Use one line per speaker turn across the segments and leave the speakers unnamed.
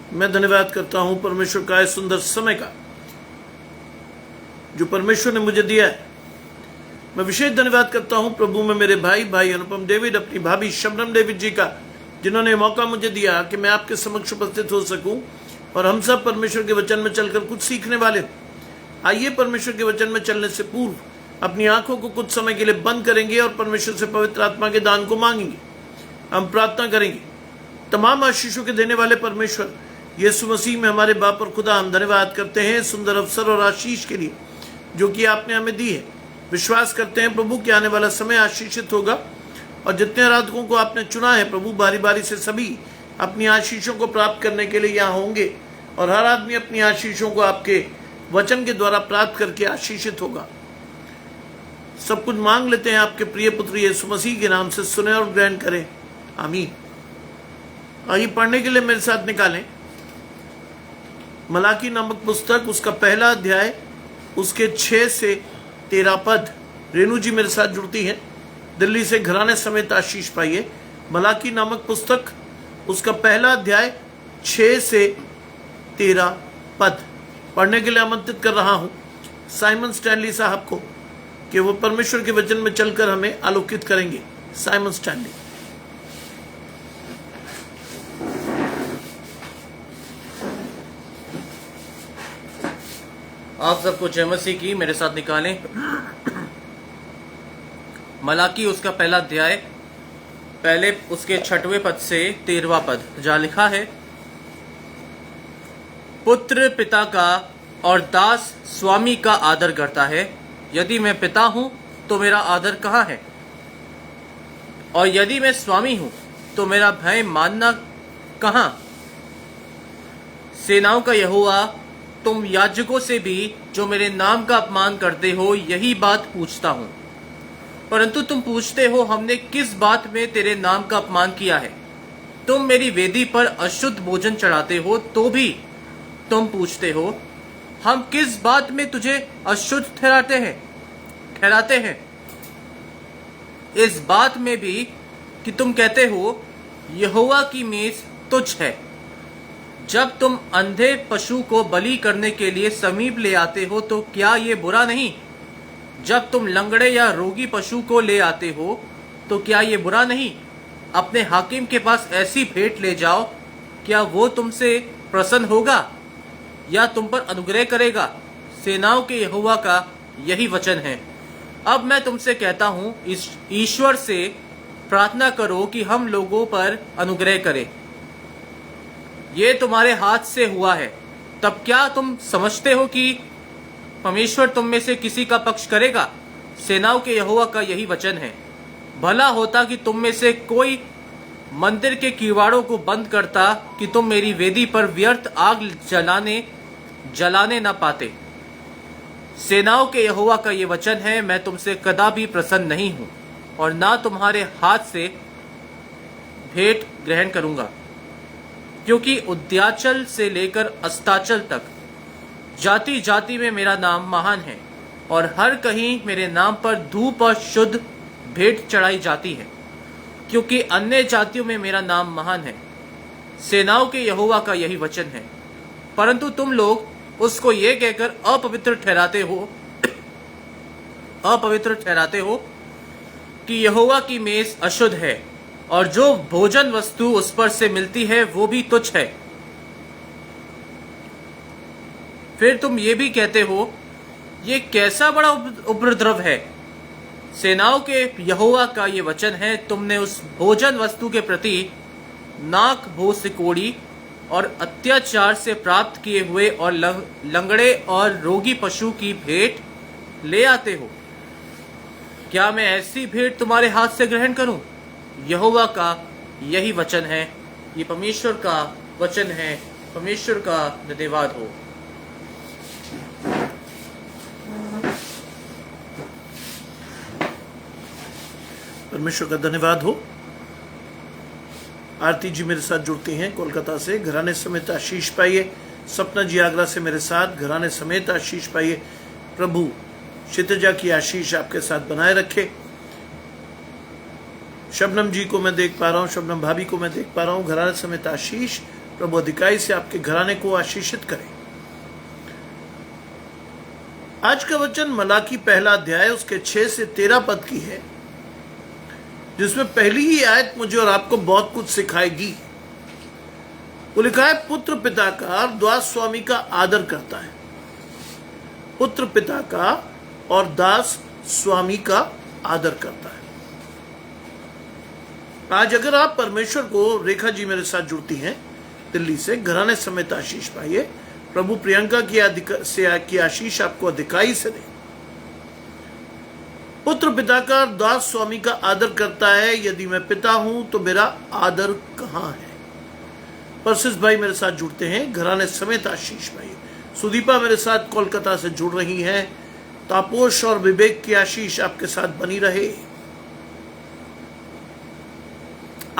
मैं धन्यवाद करता हूं परमेश्वर का इस सुंदर समय का जो परमेश्वर ने मुझे दिया है। मैं विशेष धन्यवाद करता हूं प्रभु में मेरे भाई अनुपम डेविड, अपनी भाभी शबनम डेविड जी का, जिन्होंने मौका मुझे दिया कि मैं आपके समक्ष उपस्थित हो सकूं और हम सब परमेश्वर के वचन में चलकर कुछ सीखने वाले हो। आइए परमेश्वर के वचन में चलने से पूर्व अपनी आंखों को कुछ समय के लिए बंद करेंगे और परमेश्वर से पवित्र आत्मा के दान को मांगेंगे। हम प्रार्थना करेंगे। तमाम आशीषों के देने वाले परमेश्वर यीशु मसीह में हमारे बाप और खुदा, हम धन्यवाद करते हैं सुंदर अवसर और आशीष के लिए जो कि आपने हमें दी है। विश्वास करते हैं प्रभु कि आने वाला समय आशीषित होगा और जितने आराधकों को आपने चुना है प्रभु, बारी बारी से सभी अपनी आशीषों को प्राप्त करने के लिए यहाँ होंगे और हर आदमी अपनी आशीषों को आपके वचन के द्वारा प्राप्त करके आशीषित होगा। सब कुछ मांग लेते हैं आपके प्रिय पुत्र यीशु मसीह के नाम से, सुने और ग्रहण करें, आमीन। आइए पढ़ने के लिए मेरे साथ निकालें मलाकी नामक पुस्तक, उसका पहला अध्याय, उसके 6 से 13 पद। रेणु जी मेरे साथ जुड़ती हैं, दिल्ली से घराने समेत आशीष पाइए। मलाकी नामक पुस्तक, उसका पहला अध्याय, 6 से 13 पद पढ़ने के लिए आमंत्रित कर रहा हूं साइमन स्टैनली साहब को कि वो परमेश्वर के वचन में चलकर हमें आलोकित करेंगे। Simon Stanley.
आप सबको जय मसीह की मेरे साथ निकालें मलाकी उसका पहला अध्याय, पहले उसके 6वें पद से 13वां पद, जहां लिखा है, पुत्र पिता का और दास स्वामी का आदर करता है। यदि मैं पिता हूं तो मेरा आदर कहाँ है? और यदि मैं स्वामी हूं तो मेरा भय मानना कहाँ? सेनाओं का यहोवा, तुम याजकों से भी जो मेरे नाम का अपमान करते हो यही बात पूछता हूं। परंतु तुम पूछते हो, हमने किस बात में तेरे नाम का अपमान किया है? तुम मेरी वेदी पर अशुद्ध भोजन चढ़ाते हो तो भी तुम पूछते हो, हम किस बात में तुझे अशुद्ध ठहराते हैं? इस बात में भी कि तुम कहते हो यहोवा की मेज तुच्छ है। जब तुम अंधे पशु को बलि करने के लिए समीप ले आते हो तो क्या ये बुरा नहीं? जब तुम लंगड़े या रोगी पशु को ले आते हो तो क्या ये बुरा नहीं? अपने हाकिम के पास ऐसी भेंट ले जाओ, क्या वो तुमसे प्रसन्न होगा या तुम पर अनुग्रह करेगा? सेनाओं के यहोवा का यही वचन है। अब मैं तुमसे कहता हूँ, इस ईश्वर से प्रार्थना करो कि हम लोगों पर अनुग्रह करे। ये तुम्हारे हाथ से हुआ है, तब क्या तुम समझते हो कि परमेश्वर तुम में से किसी का पक्ष करेगा? सेनाओं के यहोवा का यही वचन है। भला होता कि तुम में से कोई मंदिर के किवाड़ों को बंद करता कि तुम मेरी वेदी पर व्यर्थ आग जलाने न पाते। सेनाओं के यहोवा का ये वचन है, मैं तुमसे कदापि प्रसन्न नहीं हूं और ना तुम्हारे हाथ से भेंट ग्रहण करूंगा, क्योंकि उद्याचल से लेकर अस्ताचल तक जाति जाति में मेरा नाम महान है और हर कहीं मेरे नाम पर धूप और शुद्ध भेंट चढ़ाई जाती है, क्योंकि अन्य जातियों में मेरा नाम महान है। सेनाओं के यहोवा का यही वचन है। परंतु तुम लोग उसको ये कहकर अपवित्र ठहराते हो कि यहोवा की मेज अशुद्ध है और जो भोजन वस्तु उस पर से मिलती है वो भी तुच्छ है। फिर तुम ये भी कहते हो, ये कैसा बड़ा उपद्रव है। सेनाओं के यहोवा का ये वचन है, तुमने उस भोजन वस्तु के प्रति नाक भोज सिकोड़ी और अत्याचार से प्राप्त किए हुए और लंगड़े और रोगी पशु की भेंट ले आते हो। क्या मैं ऐसी भेंट तुम्हारे हाथ से ग्रहण करूं? यहोवा का यही वचन है। ये परमेश्वर का वचन है। परमेश्वर का धन्यवाद हो।
परमेश्वर का धन्यवाद हो। आरती जी मेरे साथ जुड़ती हैं कोलकाता से, घराने समेत आशीष पाइए। सपना जी आगरा से मेरे साथ, घराने समेत आशीष पाइए। प्रभु क्षितिजा की आशीष आपके साथ बनाए रखे। शबनम जी को मैं देख पा रहा हूँ, शबनम भाभी को मैं देख पा रहा हूँ, घराने समेत आशीष। प्रभु अधिकाई से आपके घराने को आशीषित करे। आज का वचन मलाकी पहला अध्याय उसके 6 से 13 पद की है, जिसमें पहली ही आयत मुझे और आपको बहुत कुछ सिखाएगी। वो लिखा है, पुत्र पिता का और दास स्वामी का आदर करता है। पुत्र पिता का और दास स्वामी का आदर करता है। आज अगर आप परमेश्वर को, रेखा जी मेरे साथ जुड़ती हैं दिल्ली से, घराने समेत आशीष पाइए। प्रभु प्रियंका की आशीष आपको अधिकाई से दे। पुत्र पिता का और दास स्वामी का आदर करता है। यदि मैं पिता हूं तो मेरा आदर कहां है? परसिस भाई मेरे साथ जुड़ते हैं, घराने समेत आशीष पाइए। सुदीपा मेरे साथ कोलकाता से जुड़ रही हैं। तापोश और विवेक की आशीष आपके साथ बनी रहे।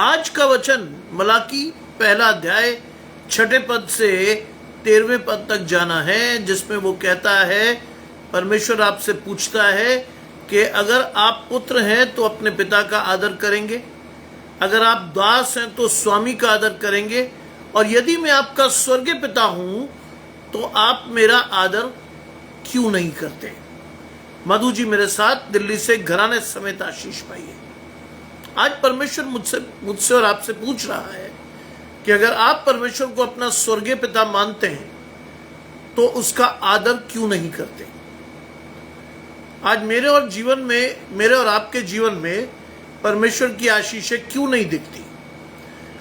आज का वचन मलाकी पहला अध्याय 6 पद से 13वें पद तक जाना है, जिसमें वो कहता है, परमेश्वर आपसे पूछता है कि अगर आप पुत्र हैं तो अपने पिता का आदर करेंगे, अगर आप दास हैं तो स्वामी का आदर करेंगे, और यदि मैं आपका स्वर्गीय पिता हूं तो आप मेरा आदर क्यों नहीं करते? मधु जी मेरे साथ दिल्ली से घराने समेत आशीष पाइए। आज परमेश्वर मुझसे और आपसे पूछ रहा है कि अगर आप परमेश्वर को अपना स्वर्गीय पिता मानते हैं तो उसका आदर क्यों नहीं करते? आज मेरे और आपके जीवन में परमेश्वर की आशीषें क्यों नहीं दिखती?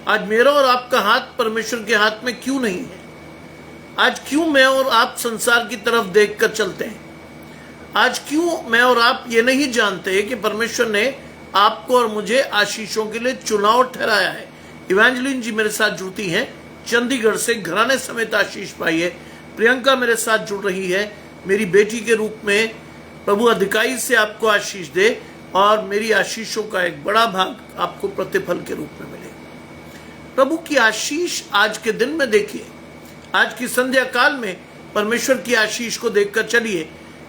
आज मेरा और आपका हाथ परमेश्वर के हाथ में क्यों नहीं है? आज क्यों मैं और आप संसार की तरफ देखकर चलते हैं? आज क्यों मैं और आप ये नहीं जानते कि परमेश्वर ने आपको और मुझे आशीषों के लिए चुनाव ठहराया है? इवेंजलिन जी मेरे साथ जुड़ती हैं चंडीगढ़ से, घराने समेत आशीष पाइए। प्रियंका मेरे साथ जुड़ रही है, मेरी बेटी के रूप में। प्रभु अधिकाई से आपको आशीष दे और मेरी आशीषों का एक बड़ा भाग आपको प्रतिफल के रूप में मिले। प्रभु की आशीष आज के दिन में देखिए, आज की संध्या काल में परमेश्वर की आशीष को देखकर चलिए,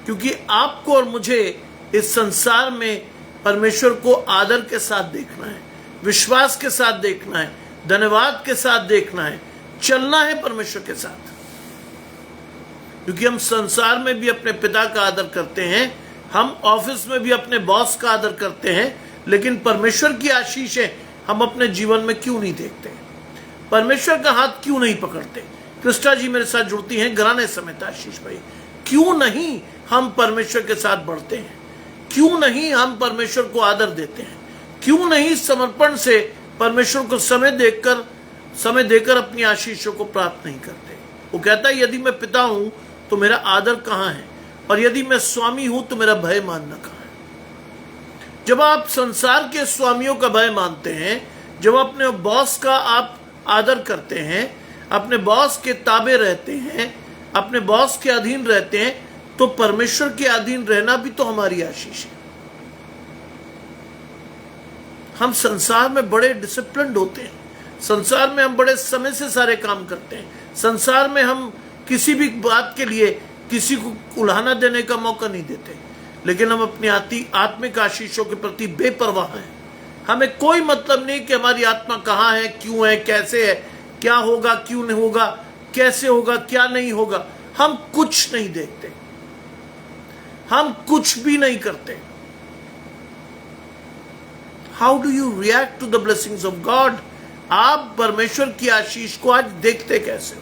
क्योंकि आपको और मुझे इस संसार में परमेश्वर को आदर के साथ देखना है, विश्वास के साथ देखना है, धन्यवाद के साथ देखना है, चलना है परमेश्वर के साथ। क्योंकि हम संसार में भी अपने पिता का आदर करते हैं, हम ऑफिस में भी अपने बॉस का आदर करते हैं, लेकिन परमेश्वर की आशीषें हम अपने जीवन में क्यों नहीं देखते? परमेश्वर का हाथ क्यों नहीं पकड़ते? कृष्णा जी मेरे साथ जुड़ती हैं, घराने समेत आशीष भाई। क्यों नहीं हम परमेश्वर के साथ बढ़ते हैं? क्यों नहीं हम परमेश्वर को आदर देते हैं? क्यों नहीं समर्पण से परमेश्वर को समय देकर अपनी आशीषों को प्राप्त नहीं करते? वो कहता है, यदि मैं पिता हूं तो मेरा आदर कहां है, और यदि मैं स्वामी हूं तो मेरा भय मानना कहां है? जब आप संसार के स्वामियों का भय मानते हैं, जब अपने बॉस का आप आदर करते हैं, अपने बॉस के ताबे रहते हैं, अपने बॉस के अधीन रहते हैं, तो परमेश्वर के अधीन रहना भी तो हमारी आशीष है। हम संसार में बड़े डिसिप्लिन्ड होते हैं, संसार में हम बड़े समय से सारे काम करते हैं, संसार में हम किसी भी बात के लिए किसी को उल्हाना देने का मौका नहीं देते, लेकिन हम अपनी आत्मिक आशीषों के प्रति बेपरवाह हैं। हमें कोई मतलब नहीं कि हमारी आत्मा कहाँ है, क्यों है, कैसे है, क्या होगा, क्यों नहीं होगा, कैसे होगा, क्या नहीं होगा। हम कुछ नहीं देखते, हम कुछ भी नहीं करते। How do you react to the blessings of God? आप परमेश्वर की आशीष को आज देखते कैसे हो?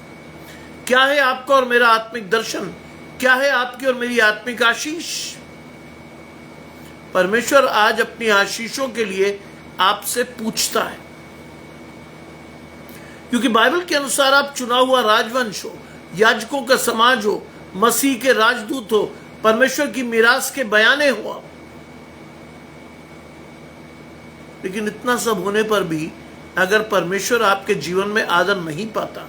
क्या है आपका और मेरा आत्मिक दर्शन? क्या है आपकी और मेरी आत्मिक आशीष? परमेश्वर आज अपनी आशीषों के लिए आपसे पूछता है, क्योंकि बाइबल के अनुसार आप चुना हुआ राजवंश हो, याजकों का समाज हो, मसीह के राजदूत हो, परमेश्वर की मीरास के बयाने हो आप। लेकिन इतना सब होने पर भी अगर परमेश्वर आपके जीवन में आदर नहीं पाता,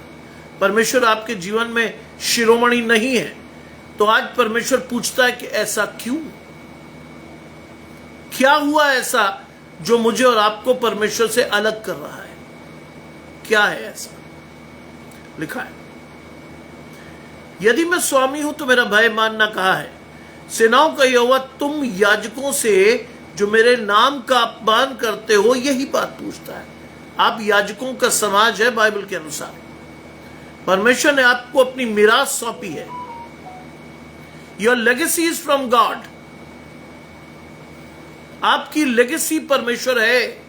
परमेश्वर आपके जीवन में शिरोमणि नहीं है, तो आज परमेश्वर पूछता है कि ऐसा क्यों? क्या हुआ ऐसा जो मुझे और आपको परमेश्वर से अलग कर रहा है? क्या है ऐसा? लिखा है, यदि मैं स्वामी हूं तो मेरा भय मानना कहा है? सेनाओं का यहोवा तुम याजकों से जो मेरे नाम का अपमान करते हो, यही बात पूछता है। आप याजकों का समाज है बाइबल के अनुसार, परमेश्वर ने आपको अपनी मिरास सौंपी है। Your legacy is from God. आपकी लेगेसी परमेश्वर है।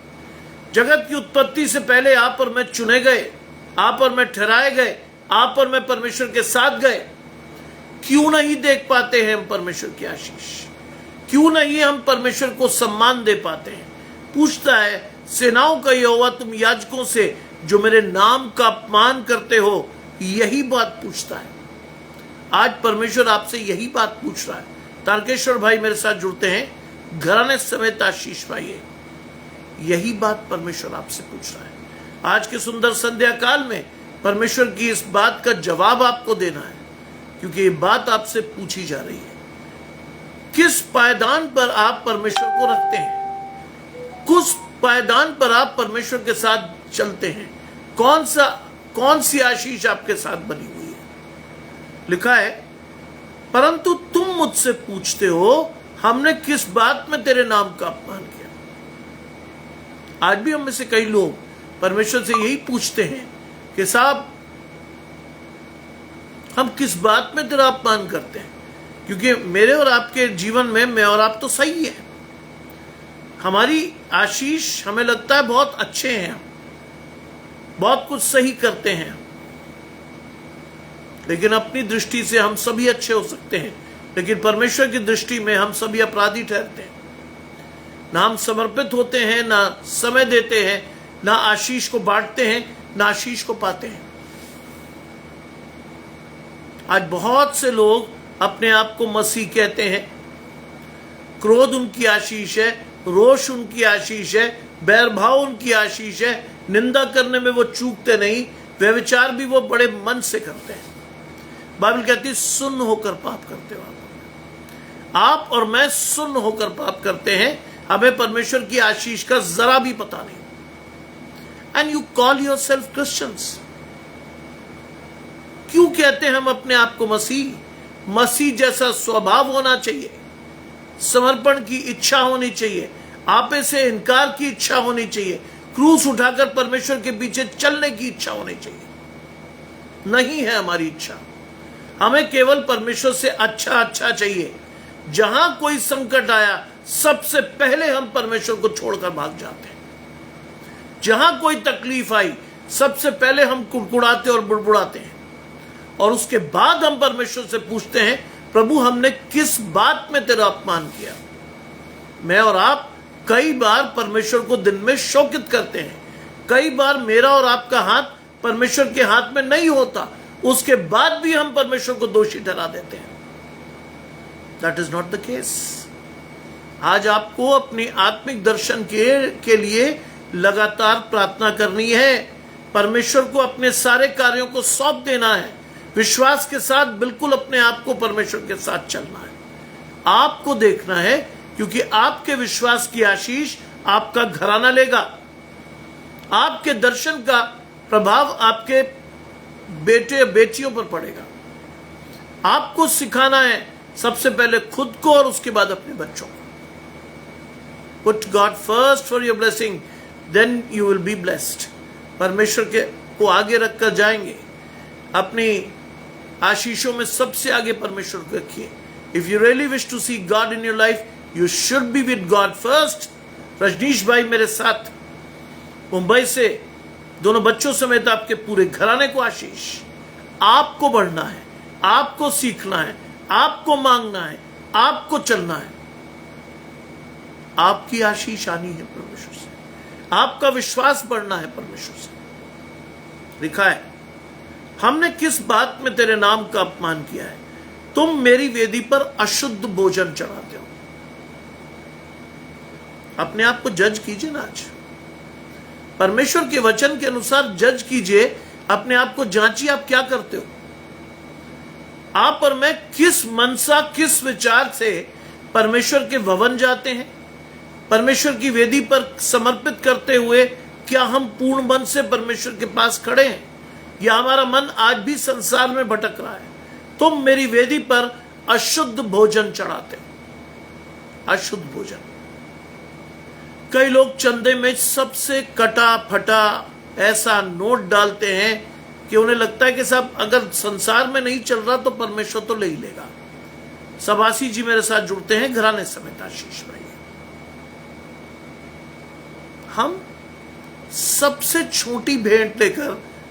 जगत की उत्पत्ति से पहले आप और मैं चुने गए, आप और मैं ठहराए गए, आप और मैं परमेश्वर के साथ गए। क्यों नहीं देख पाते हैं हम परमेश्वर की आशीष? क्यों नहीं हम परमेश्वर को सम्मान दे पाते हैं? पूछता है सेनाओं का यहोवा, तुम याजकों से जो मेरे नाम का अपमान करते हो, यही बात पूछता है। आज परमेश्वर आपसे यही बात पूछ रहा है। तारकेश्वर भाई मेरे साथ जुड़ते हैं, घराने समेत आशीष पाइए। यही बात परमेश्वर आपसे पूछ रहा है। आज के सुंदर संध्या काल में परमेश्वर की इस बात का जवाब आपको देना है, क्योंकि ये बात आपसे पूछी जा रही है। किस पायदान पर आप परमेश्वर को रखते हैं? किस पायदान पर आप परमेश्वर के साथ चलते हैं? कौन सी आशीष आपके साथ बनी हुई है? लिखा है, परंतु तुम मुझसे पूछते हो हमने किस बात में तेरे नाम का अपमान किया। आज भी हम में से कई लोग परमेश्वर से यही पूछते हैं कि साहब हम किस बात में तेरा अपमान करते हैं? क्योंकि मेरे और आपके जीवन में मैं और आप तो सही है, हमारी आशीष हमें लगता है बहुत अच्छे हैं, बहुत कुछ सही करते हैं, लेकिन अपनी दृष्टि से हम सभी अच्छे हो सकते हैं, लेकिन परमेश्वर की दृष्टि में हम सभी अपराधी ठहरते हैं। ना हम समर्पित होते हैं, ना समय देते हैं, ना आशीष को बांटते हैं, ना आशीष को पाते हैं। आज बहुत से लोग अपने आप को मसीह कहते हैं। क्रोध उनकी आशीष है, रोष उनकी आशीष है, बैरभाव उनकी आशीष है, निंदा करने में वो चूकते नहीं, व्यभिचार भी वो बड़े मन से करते हैं। बाइबल कहती है सुन्न होकर पाप करते हो आप और मैं सुन्न होकर पाप करते हैं। हमें परमेश्वर की आशीष का जरा भी पता नहीं। And you call your self Christians. क्यों कहते हैं हम अपने आप को मसीह? मसीह जैसा स्वभाव होना चाहिए, समर्पण की इच्छा होनी चाहिए, आपे से इनकार की इच्छा होनी चाहिए, क्रूस उठाकर परमेश्वर के पीछे चलने की इच्छा होनी चाहिए। नहीं है हमारी इच्छा। हमें केवल परमेश्वर से अच्छा चाहिए। जहां कोई संकट आया सबसे पहले हम परमेश्वर को छोड़कर भाग जाते हैं। जहां कोई तकलीफ आई सबसे पहले हम कुड़कुड़ाते और बुड़बुड़ाते हैं, और उसके बाद हम परमेश्वर से पूछते हैं प्रभु हमने किस बात में तेरा अपमान किया। मैं और आप कई बार परमेश्वर को दिन में शोकित करते हैं। कई बार मेरा और आपका हाथ परमेश्वर के हाथ में नहीं होता, उसके बाद भी हम परमेश्वर को दोषी ठहरा देते हैं। That is not the case. आज आपको अपनी आत्मिक दर्शन के लिए लगातार प्रार्थना करनी है। परमेश्वर को अपने सारे कार्यों को सौंप देना है। विश्वास के साथ बिल्कुल अपने आप को परमेश्वर के साथ चलना है। आपको देखना है, क्योंकि आपके विश्वास की आशीष आपका घराना लेगा। आपके दर्शन का प्रभाव आपके बेटे बेटियों पर पड़ेगा। आपको सिखाना है सबसे पहले खुद को और उसके बाद अपने बच्चों को। Put God first for your blessing, then you will be blessed. परमेश्वर को आगे रखकर जाएंगे। अपनी आशीषों में सबसे आगे परमेश्वर को रखिए। If you really wish to see God in your life, you should be with God first. Rajneesh भाई मेरे साथ मुंबई से, दोनों बच्चों समेत आपके पूरे घराने को आशीष। आपको बढ़ना है, आपको सीखना है, आपको मांगना है, आपको चलना है। आपकी आशीष आनी है परमेश्वर से, आपका विश्वास बढ़ना है परमेश्वर से। लिखा है हमने किस बात में तेरे नाम का अपमान किया है? तुम मेरी वेदी पर अशुद्ध भोजन चढ़ाते हो। अपने आप को जज कीजिए ना। आज परमेश्वर के वचन के अनुसार जज कीजिए, अपने आप को जांचिए आप क्या करते हो। आप और मैं किस मनसा, किस विचार से परमेश्वर के भवन जाते हैं, परमेश्वर की वेदी पर समर्पित करते हुए क्या हम पूर्ण मन से परमेश्वर के पास खड़े हैं, या हमारा मन आज भी संसार में भटक रहा है? तुम मेरी वेदी पर अशुद्ध भोजन चढ़ाते हो। अशुद्ध भोजन। कई लोग चंदे में सबसे कटा फटा ऐसा नोट डालते हैं कि उन्हें लगता है कि साहब अगर संसार में नहीं चल रहा तो परमेश्वर तो ले ही लेगा। सबासी जी मेरे साथ जुड़ते हैं, घराने समेत आशीष भाई। हम सबसे छोटी भेंट लेकर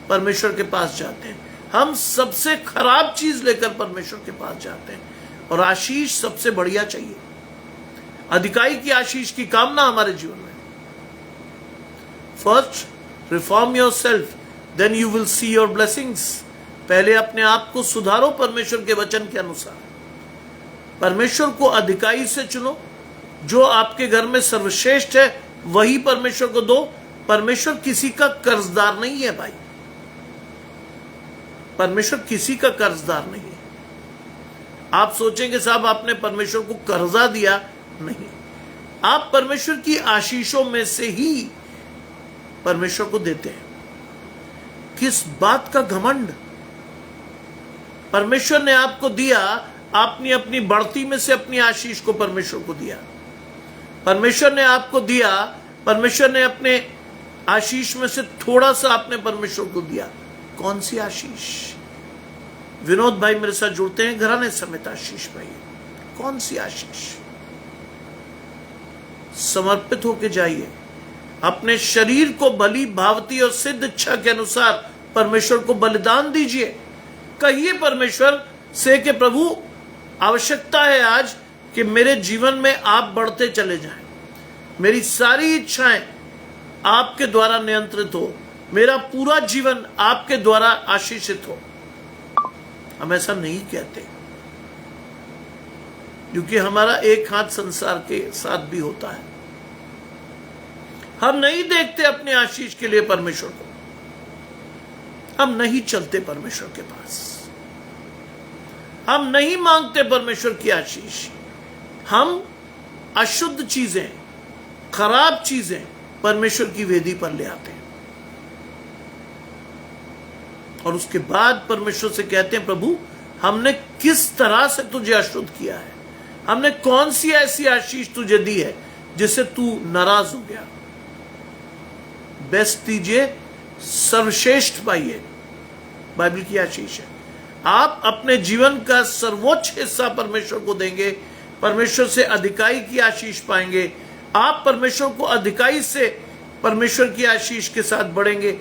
परमेश्वर के पास जाते हैं, हम सबसे खराब चीज लेकर परमेश्वर के पास जाते हैं, और आशीष सबसे बढ़िया चाहिए। अधिकाई की आशीष की कामना हमारे जीवन में। First reform yourself, then you will see your blessings. पहले अपने आप को सुधारो परमेश्वर के वचन के अनुसार। परमेश्वर को अधिकाई से चुनो, जो आपके घर में सर्वश्रेष्ठ है वही परमेश्वर को दो। परमेश्वर किसी का कर्जदार नहीं है भाई, परमेश्वर किसी का कर्जदार नहीं है। आप सोचेंगे साहब आपने परमेश्वर को कर्जा दिया, नहीं, आप परमेश्वर की आशीषों में से ही परमेश्वर को देते हैं। किस बात का घमंड? परमेश्वर ने आपको दिया, आपने अपनी बढ़ती में से अपनी आशीष को परमेश्वर को दिया। परमेश्वर ने आपको दिया, परमेश्वर ने अपने आशीष में से थोड़ा सा आपने परमेश्वर को दिया। कौन सी आशीष? विनोद भाई मेरे साथ जुड़ते हैं, घराने समेत आशीष भाई। कौन सी आशीष? समर्पित होके जाइए, अपने शरीर को बलि भावती और सिद्ध इच्छा के अनुसार परमेश्वर को बलिदान दीजिए। कहिए परमेश्वर से कि प्रभु आवश्यकता है आज कि मेरे जीवन में आप बढ़ते चले जाएं, मेरी सारी इच्छाएं आपके द्वारा नियंत्रित हो, मेरा पूरा जीवन आपके द्वारा आशीषित हो। हम ऐसा नहीं कहते क्योंकि हमारा एक हाथ संसार के साथ भी होता है। हम नहीं देखते अपने आशीष के लिए परमेश्वर को, हम नहीं चलते परमेश्वर के पास, हम नहीं मांगते परमेश्वर की आशीष। हम अशुद्ध चीजें, खराब चीजें परमेश्वर की वेदी पर ले आते हैं और उसके बाद परमेश्वर से कहते हैं प्रभु हमने किस तरह से तुझे अशुद्ध किया है, हमने कौन सी ऐसी आशीष तुझे दी है जिससे तू नाराज हो गया। बेस्ट दीजिए, सर्वश्रेष्ठ पाइए, बाइबल की आशीष है। आप अपने जीवन का सर्वोच्च हिस्सा परमेश्वर को देंगे, परमेश्वर से अधिकाई की आशीष पाएंगे। आप परमेश्वर को अधिकाई से परमेश्वर की आशीष के साथ बढ़ेंगे।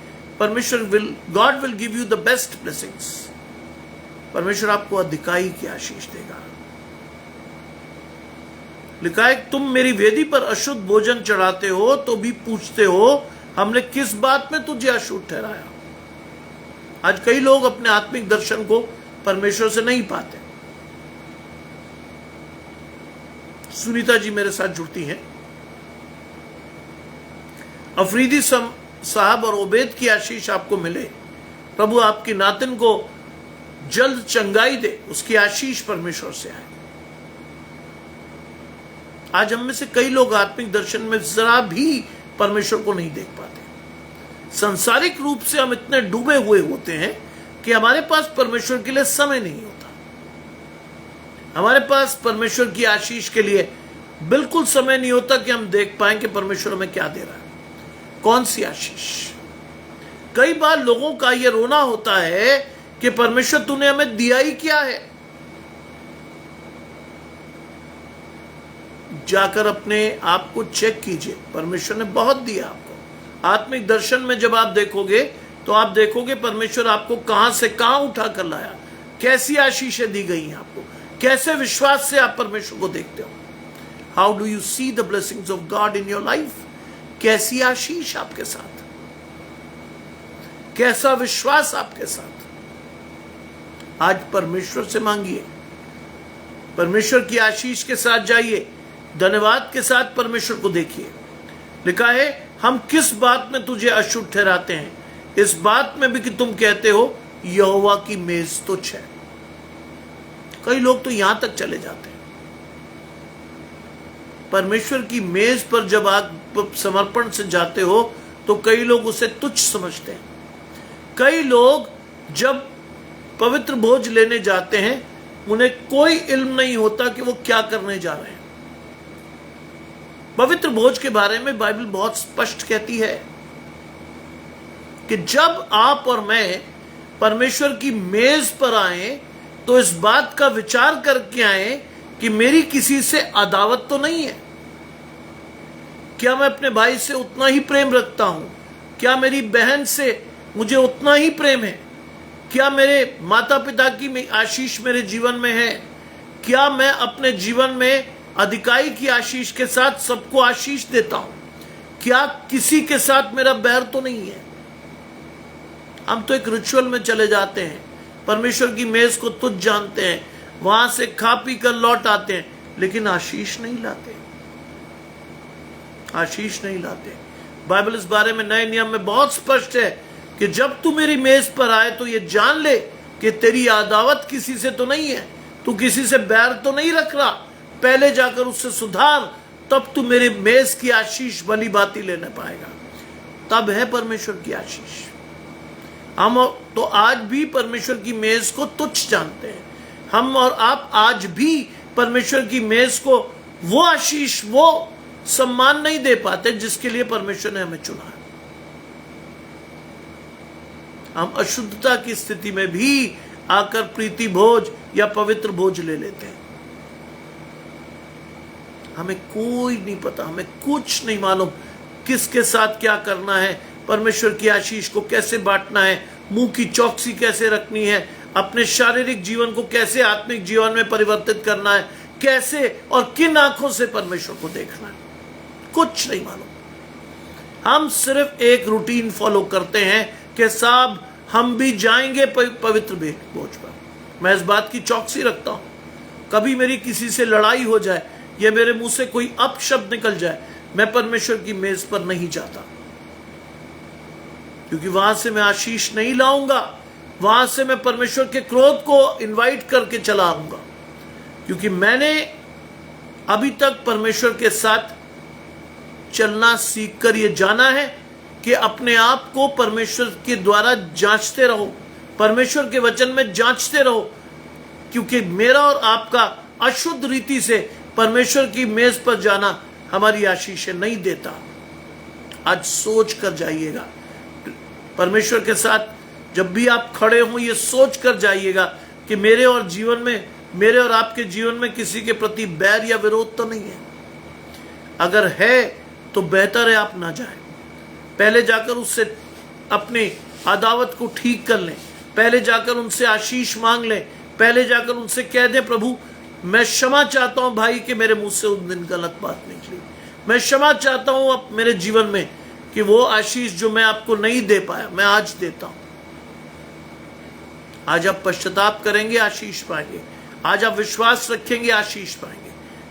God will give you the best blessings. परमेश्वर आपको अधिकाई की आशीष देगा। लिखा है तुम मेरी वेदी पर अशुद्ध भोजन चढ़ाते हो तो भी पूछते हो हमने किस बात में तुझे अशुद्ध ठहराया। आज कई लोग अपने आत्मिक दर्शन को परमेश्वर से नहीं पाते। सुनीता जी मेरे साथ जुड़ती हैं। अफरीदी साहब और ओबेद की आशीष आपको मिले। प्रभु आपकी नातिन को जल्द चंगाई दे, उसकी आशीष परमेश्वर से आए। आज हम में से कई लोग आत्मिक दर्शन में जरा भी परमेश्वर को नहीं देख पाते। सांसारिक रूप से हम इतने डूबे हुए होते हैं कि हमारे पास परमेश्वर के लिए समय नहीं होता। हमारे पास परमेश्वर की आशीष के लिए बिल्कुल समय नहीं होता कि हम देख पाएं कि परमेश्वर हमें क्या दे रहा है, कौन सी आशीष। कई बार लोगों का यह रोना होता है कि परमेश्वर तूने हमें दिया ही क्या है। जाकर अपने आप को चेक कीजिए, परमेश्वर ने बहुत दिया आपको। आत्मिक दर्शन में जब आप देखोगे तो आप देखोगे परमेश्वर आपको कहां से कहां उठा कर लाया, कैसी आशीषें दी गई हैं आपको, कैसे विश्वास से आप परमेश्वर को देखते हो। How do you see the blessings of God in your life? कैसी आशीष आपके साथ, कैसा विश्वास आपके साथ। आज परमेश्वर से मांगिए, परमेश्वर की आशीष के साथ जाइए, धन्यवाद के साथ परमेश्वर को देखिए। लिखा है हम किस बात में तुझे अशुद्ध ठहराते हैं, इस बात में भी कि तुम कहते हो यहोवा की मेज तुच्छ है। कई लोग तो यहां तक चले जाते हैं। परमेश्वर की मेज पर जब आप समर्पण से जाते हो तो कई लोग उसे तुच्छ समझते हैं। कई लोग जब पवित्र भोज लेने जाते हैं उन्हें कोई इल्म नहीं होता कि वो क्या करने जा रहे हैं। पवित्र भोज के बारे में बाइबल बहुत स्पष्ट कहती है कि जब आप और मैं परमेश्वर की मेज पर आए तो इस बात का विचार करके आए कि मेरी किसी से अदावत तो नहीं है। क्या मैं अपने भाई से उतना ही प्रेम रखता हूं? क्या मेरी बहन से मुझे उतना ही प्रेम है? क्या मेरे माता पिता की आशीष मेरे जीवन में है? क्या मैं अपने जीवन में अधिकारी की आशीष के साथ सबको आशीष देता हूं? क्या किसी के साथ मेरा बैर तो नहीं है? हम तो एक रिचुअल में चले जाते हैं, परमेश्वर की मेज को तुच्छ जानते हैं, वहां से खा पी कर लौट आते हैं, लेकिन आशीष नहीं लाते, आशीष नहीं लाते। बाइबल इस बारे में नए नियम में बहुत स्पष्ट है कि जब तू मेरी मेज पर आए तो ये जान ले कि तेरी अदावत किसी से तो नहीं है, तू किसी से बैर तो नहीं रख रहा, पहले जाकर उससे सुधार, तब तू मेरी मेज की आशीष भली भांति लेने पाएगा। तब है परमेश्वर की आशीष। हम तो आज भी परमेश्वर की मेज को तुच्छ जानते हैं। हम और आप आज भी परमेश्वर की मेज को वो आशीष, वो सम्मान नहीं दे पाते जिसके लिए परमेश्वर ने हमें चुना है। हम अशुद्धता की स्थिति में भी आकर प्रीति भोज या पवित्र भोज ले लेते हैं। हमें कोई नहीं पता, हमें कुछ नहीं मालूम किसके साथ क्या करना है, परमेश्वर की आशीष को कैसे बांटना है, मुंह की चौकसी कैसे रखनी है, अपने शारीरिक जीवन को कैसे आत्मिक जीवन में परिवर्तित करना है, कैसे और किन आंखों से परमेश्वर को देखना है, कुछ नहीं मालूम। हम सिर्फ एक रूटीन फॉलो करते हैं कि साहब हम भी जाएंगे पवित्र भोज पर। मैं इस बात की चौकसी रखता हूं, कभी मेरी किसी से लड़ाई हो जाए या मेरे मुंह से कोई अपशब्द निकल जाए, मैं परमेश्वर की मेज पर नहीं जाता, क्योंकि वहां से मैं आशीष नहीं लाऊंगा, वहां से मैं परमेश्वर के क्रोध को इनवाइट करके चला आऊंगा। क्योंकि मैंने अभी तक परमेश्वर के साथ चलना सीखकर यह जाना है कि अपने आप को परमेश्वर के द्वारा जांचते रहो, परमेश्वर के वचन में जांचते रहो, क्योंकि मेरा और आपका अशुद्ध रीति से परमेश्वर की मेज पर जाना हमारी आशीष नहीं देता। आज सोच कर जाइएगा, परमेश्वर के साथ जब भी आप खड़े हो ये सोच कर जाइएगा कि मेरे और जीवन में, मेरे और आपके जीवन में किसी के प्रति बैर या विरोध तो नहीं है। अगर है तो बेहतर है आप ना जाएं, पहले जाकर उससे अपनी अदावत को ठीक कर लें, पहले जाकर उनसे आशीष मांग लें, पहले जाकर उनसे कह दें प्रभु मैं क्षमा चाहता हूं भाई कि मेरे मुंह से उस दिन गलत बात निकली, मैं क्षमा चाहता हूं अब मेरे जीवन में कि वो आशीष जो मैं आपको नहीं दे पाया मैं आज देता हूं। आज आप पश्चाताप करेंगे, आशीष पाएंगे। आज आप विश्वास रखेंगे, आशीष पाएंगे।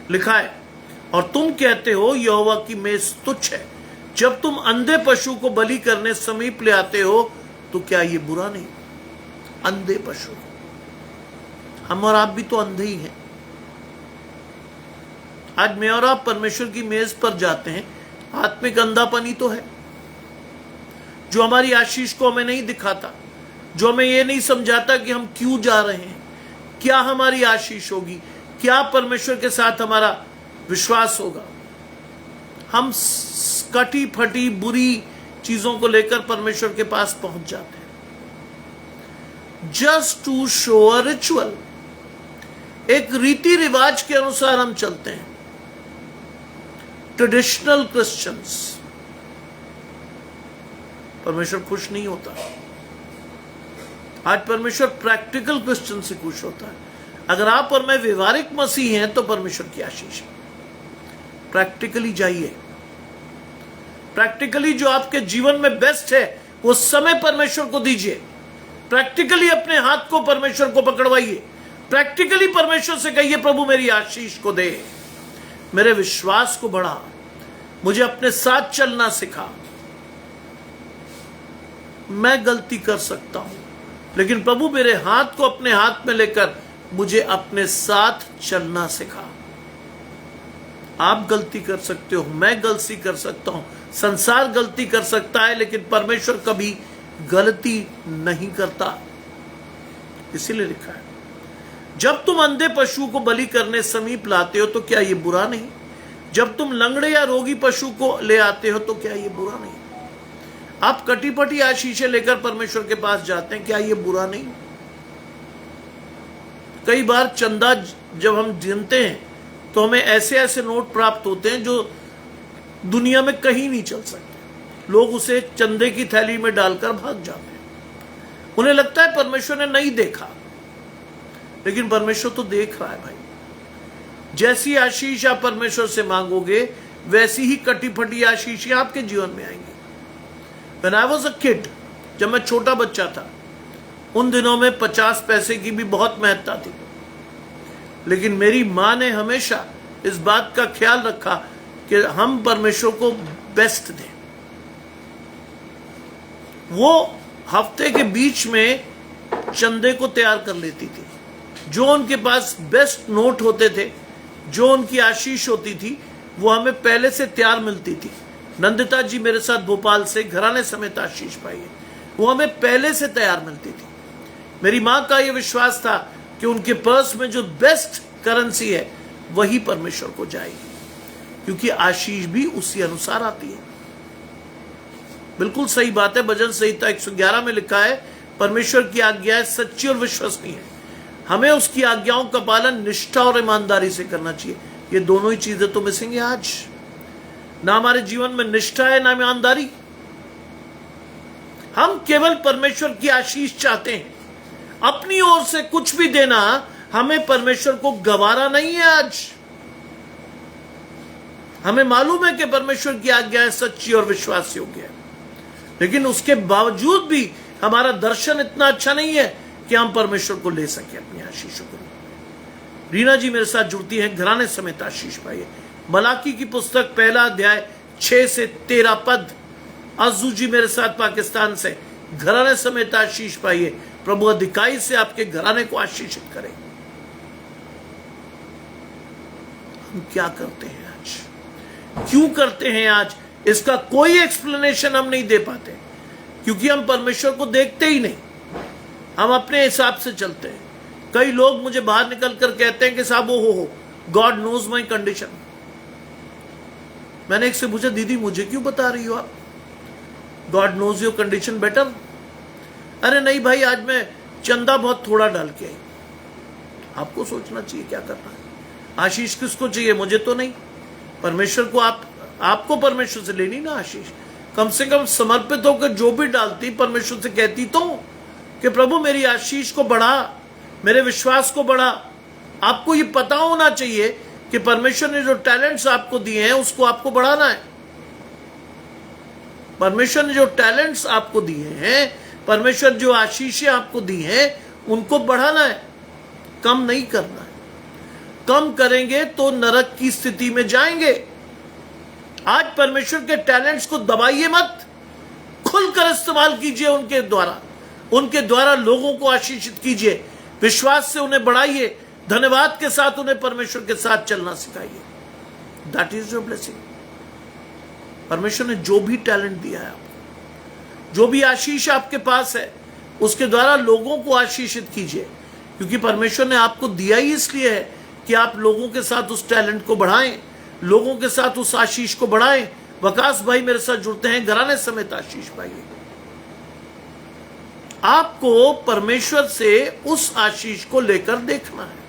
लिखा है और तुम कहते हो यहोवा की मेज तुच्छ है, जब तुम अंधे पशु को बलि करने समीप ले आते हो तो क्या ये बुरा नहीं? अंधे पशु, हम और आप भी तो अंधे ही हैं। आज मैं और आप परमेश्वर की मेज पर जाते हैं, आत्मिक अंधापन ही तो है जो हमारी आशीष को हमें नहीं दिखाता, जो हमें यह नहीं समझाता कि हम क्यों जा रहे हैं, क्या हमारी आशीष होगी, क्या परमेश्वर के साथ हमारा विश्वास होगा। हम कटी फटी बुरी चीजों को लेकर परमेश्वर के पास पहुंच जाते हैं, just to show a ritual. एक रीति रिवाज के अनुसार हम चलते हैं, ट्रेडिशनल क्रिश्चियंस। परमेश्वर खुश नहीं होता। आज परमेश्वर प्रैक्टिकल क्रिश्चियन से खुश होता है। अगर आप और मैं व्यवहारिक मसीह हैं तो परमेश्वर की आशीष है। प्रैक्टिकली जाइए, प्रैक्टिकली जो आपके जीवन में बेस्ट है वो समय परमेश्वर को दीजिए। प्रैक्टिकली अपने हाथ को परमेश्वर को पकड़वाइए। प्रैक्टिकली परमेश्वर से कहिए प्रभु मेरी आशीष को दे, मेरे विश्वास को बढ़ा, मुझे अपने साथ चलना सिखा। मैं गलती कर सकता हूं, लेकिन प्रभु मेरे हाथ को अपने हाथ में लेकर मुझे अपने साथ चलना सिखा। आप गलती कर सकते हो, मैं गलती कर सकता हूं, संसार गलती कर सकता है, लेकिन परमेश्वर कभी गलती नहीं करता। इसीलिए लिखा है जब तुम अंधे पशु को बलि करने समीप लाते हो तो क्या ये बुरा नहीं? जब तुम लंगड़े या रोगी पशु को ले आते हो तो क्या ये बुरा नहीं? आप कटी पटी आशीषें लेकर परमेश्वर के पास जाते हैं, क्या ये बुरा नहीं? कई बार चंदा जब हम गिनते हैं तो हमें ऐसे ऐसे नोट प्राप्त होते हैं जो दुनिया में कहीं नहीं चल सकते। लोग उसे चंदे की थैली में डालकर भाग जाते हैं। उन्हें लगता है परमेश्वर ने नहीं देखा, लेकिन परमेश्वर तो देख रहा है भाई। जैसी आशीष आप परमेश्वर से मांगोगे वैसी ही कटी फटी आशीष आपके जीवन में आएंगी। When I was a kid, जब मैं छोटा बच्चा था, उन दिनों में 50 पैसे की भी बहुत महत्ता थी, लेकिन मेरी मां ने हमेशा इस बात का ख्याल रखा कि हम परमेश्वर को बेस्ट दें। वो हफ्ते के बीच में चंदे को तैयार कर लेती थी। जो उनके पास बेस्ट नोट होते थे, जो उनकी आशीष होती थी, वो हमें पहले से तैयार मिलती थी। नंदिता जी मेरे साथ भोपाल से घराने समेत आशीष पाई है, वो हमें पहले से तैयार मिलती थी। मेरी मां का यह विश्वास था कि उनके पर्स में जो बेस्ट करेंसी है वही परमेश्वर को जाएगी, क्योंकि आशीष भी उसी अनुसार आती है। बिल्कुल सही बात है। भजन संहिता 111 में लिखा है, परमेश्वर की आज्ञाएं सच्ची और विश्वसनीय है। हमें उसकी आज्ञाओं का पालन निष्ठा और ईमानदारी से करना चाहिए। ये दोनों ही चीजें तो मिसिंग है आज। ना हमारे जीवन में निष्ठा है, ना ईमानदारी। हम केवल परमेश्वर की आशीष चाहते हैं, अपनी ओर से कुछ भी देना हमें परमेश्वर को गवारा नहीं है। आज हमें मालूम है कि परमेश्वर की आज्ञाएं सच्ची और विश्वास योग्य है, लेकिन उसके बावजूद भी हमारा दर्शन इतना अच्छा नहीं है कि हम परमेश्वर को ले सके अपनी आशीषों को। रीना जी मेरे साथ जुड़ती हैं, घराने समेत आशीष पाइए। मलाकी की पुस्तक 1 अध्याय 6 से 13 पद। अज्जू जी मेरे साथ पाकिस्तान से, घराने समेत आशीष पाइए। प्रभु अधिकाई से आपके घराने को आशीषित करें। हम क्या करते हैं आज, क्यों करते हैं आज, इसका कोई एक्सप्लेनेशन हम नहीं दे पाते, क्योंकि हम परमेश्वर को देखते ही नहीं। हम अपने हिसाब से चलते हैं। कई लोग मुझे बाहर निकल कर कहते हैं कि साहब वो हो गॉड नोज माई कंडीशन। मैंने एक से पूछा, दीदी मुझे क्यों बता रही हो आप, God knows your condition better. अरे नहीं भाई, आज मैं चंदा बहुत थोड़ा डाल के आई। आपको सोचना चाहिए क्या करना है। आशीष किसको चाहिए, मुझे तो नहीं। परमेश्वर को आपको परमेश्वर से लेनी ना आशीष। कम से कम समर्पित होकर जो भी डालती, परमेश्वर से कहती तो कि प्रभु मेरी आशीष को बढ़ा, मेरे विश्वास को बढ़ा। आपको ये पता होना चाहिए कि परमेश्वर ने जो टैलेंट्स आपको दिए हैं उसको आपको बढ़ाना है। परमेश्वर ने जो टैलेंट्स आपको दिए हैं, परमेश्वर जो आशीषें आपको दी हैं, उनको बढ़ाना है, कम नहीं करना है। कम करेंगे तो नरक की स्थिति में जाएंगे। आज परमेश्वर के टैलेंट्स को दबाइए मत, खुलकर इस्तेमाल कीजिए। उनके द्वारा लोगों को आशीषित कीजिए, विश्वास से उन्हें बढ़ाइए, धन्यवाद के साथ उन्हें परमेश्वर के साथ चलना सिखाइए। That is your blessing. परमेश्वर ने जो भी टैलेंट दिया है आपको, जो भी आशीष आपके पास है, उसके द्वारा लोगों को आशीषित कीजिए, क्योंकि परमेश्वर ने आपको दिया ही इसलिए है कि आप लोगों के साथ उस टैलेंट को बढ़ाएं, लोगों के साथ उस आशीष को बढ़ाएं। वकास भाई मेरे साथ जुड़ते हैं, घराने समेत आशीष पाइए। आपको परमेश्वर से उस आशीष को लेकर देखना है।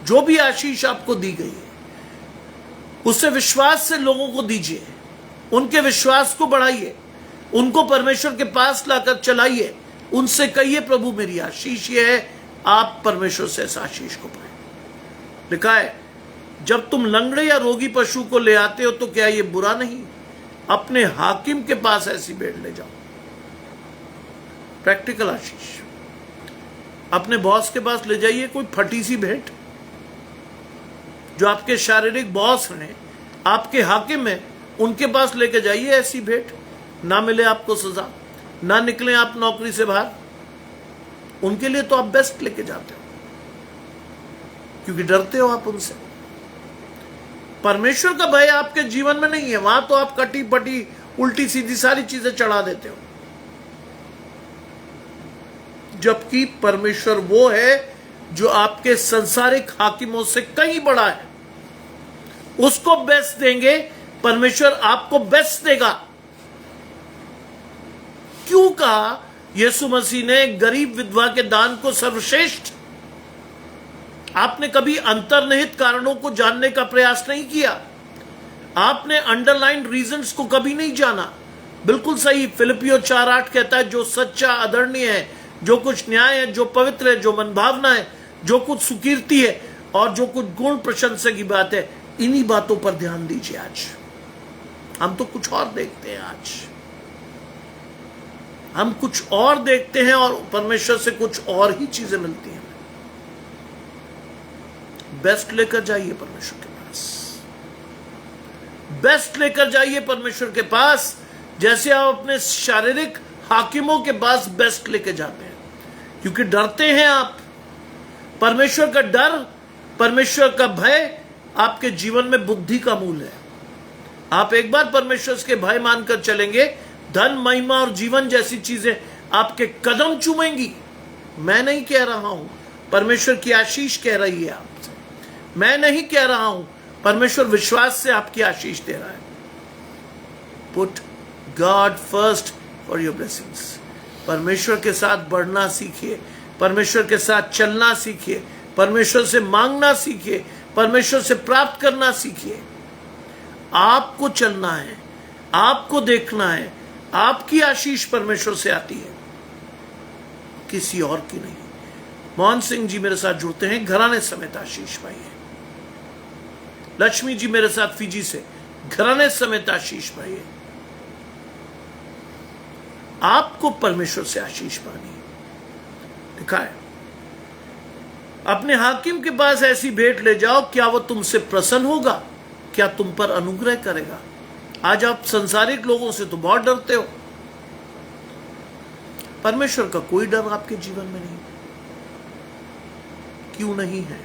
जो भी आशीष आपको दी गई है, उससे विश्वास से लोगों को दीजिए, उनके विश्वास को बढ़ाइए, उनको परमेश्वर के पास लाकर चलाइए। उनसे कहिए, प्रभु मेरी आशीष ये है, आप परमेश्वर से इस आशीष को पाए। लिखा है, जब तुम लंगड़े या रोगी पशु को ले आते हो तो क्या ये बुरा नहीं, अपने हाकिम के पास ऐसी भेंट ले जाओ। प्रैक्टिकल आशीष। अपने बॉस के पास ले जाइए कोई फटी सी भेंट। जो आपके शारीरिक बॉस हैं, आपके हाकिम हैं, उनके पास लेके जाइए ऐसी भेंट। ना मिले आपको सजा, ना निकले आप नौकरी से बाहर, उनके लिए तो आप बेस्ट लेके जाते हो, क्योंकि डरते हो आप उनसे। परमेश्वर का भय आपके जीवन में नहीं है, वहां तो आप कटी पटी उल्टी सीधी सारी चीजें चढ़ा देते हो। जबकि परमेश्वर वो है जो आपके संसारिक हाकिमों से कहीं बड़ा है। उसको बेस्ट देंगे, परमेश्वर आपको बेस्ट देगा। क्यों कहा यीशु मसीह ने गरीब विधवा के दान को सर्वश्रेष्ठ? आपने कभी अंतर्निहित कारणों को जानने का प्रयास नहीं किया। आपने अंडरलाइन रीजंस को कभी नहीं जाना। बिल्कुल सही, फिलिपियो 4:8 कहता है, जो सच्चा, आदरणीय है, जो कुछ न्याय है, जो पवित्र है, जो मनभावना है, जो कुछ सुकीर्ति है और जो कुछ गुण प्रशंसा की बात है, इन्हीं बातों पर ध्यान दीजिए। आज हम तो कुछ और देखते हैं। आज हम कुछ और देखते हैं और परमेश्वर से कुछ और ही चीजें मिलती हैं। बेस्ट लेकर जाइए परमेश्वर के पास, बेस्ट लेकर जाइए परमेश्वर के पास, जैसे आप अपने शारीरिक हाकिमों के पास बेस्ट लेके जाते हैं, क्योंकि डरते हैं आप। परमेश्वर का डर, परमेश्वर का भय आपके जीवन में बुद्धि का मूल है। आप एक बार परमेश्वर के भय मानकर चलेंगे, धन, महिमा और जीवन जैसी चीजें आपके कदम चूमेंगी। मैं नहीं कह रहा हूं, परमेश्वर की आशीष कह रही है आपसे। मैं नहीं कह रहा हूं, परमेश्वर विश्वास से आपकी आशीष दे रहा है। Put God first for your blessings. परमेश्वर के साथ बढ़ना सीखिए, परमेश्वर के साथ चलना सीखिए, परमेश्वर से मांगना सीखिए, परमेश्वर से प्राप्त करना सीखिए। आपको चलना है, आपको देखना है, आपकी आशीष परमेश्वर से आती है, किसी और की नहीं। मोहन सिंह जी मेरे साथ जुड़ते हैं, घराने समेत आशीष पाइए। लक्ष्मी जी मेरे साथ फिजी से, घराने समेत आशीष पाइए। आपको परमेश्वर से आशीष पानी है। लिखा है, अपने हाकिम के पास ऐसी भेंट ले जाओ, क्या वो तुमसे प्रसन्न होगा, क्या तुम पर अनुग्रह करेगा। आज आप संसारिक लोगों से तो बहुत डरते हो, परमेश्वर का कोई डर आपके जीवन में नहीं। क्यों नहीं है?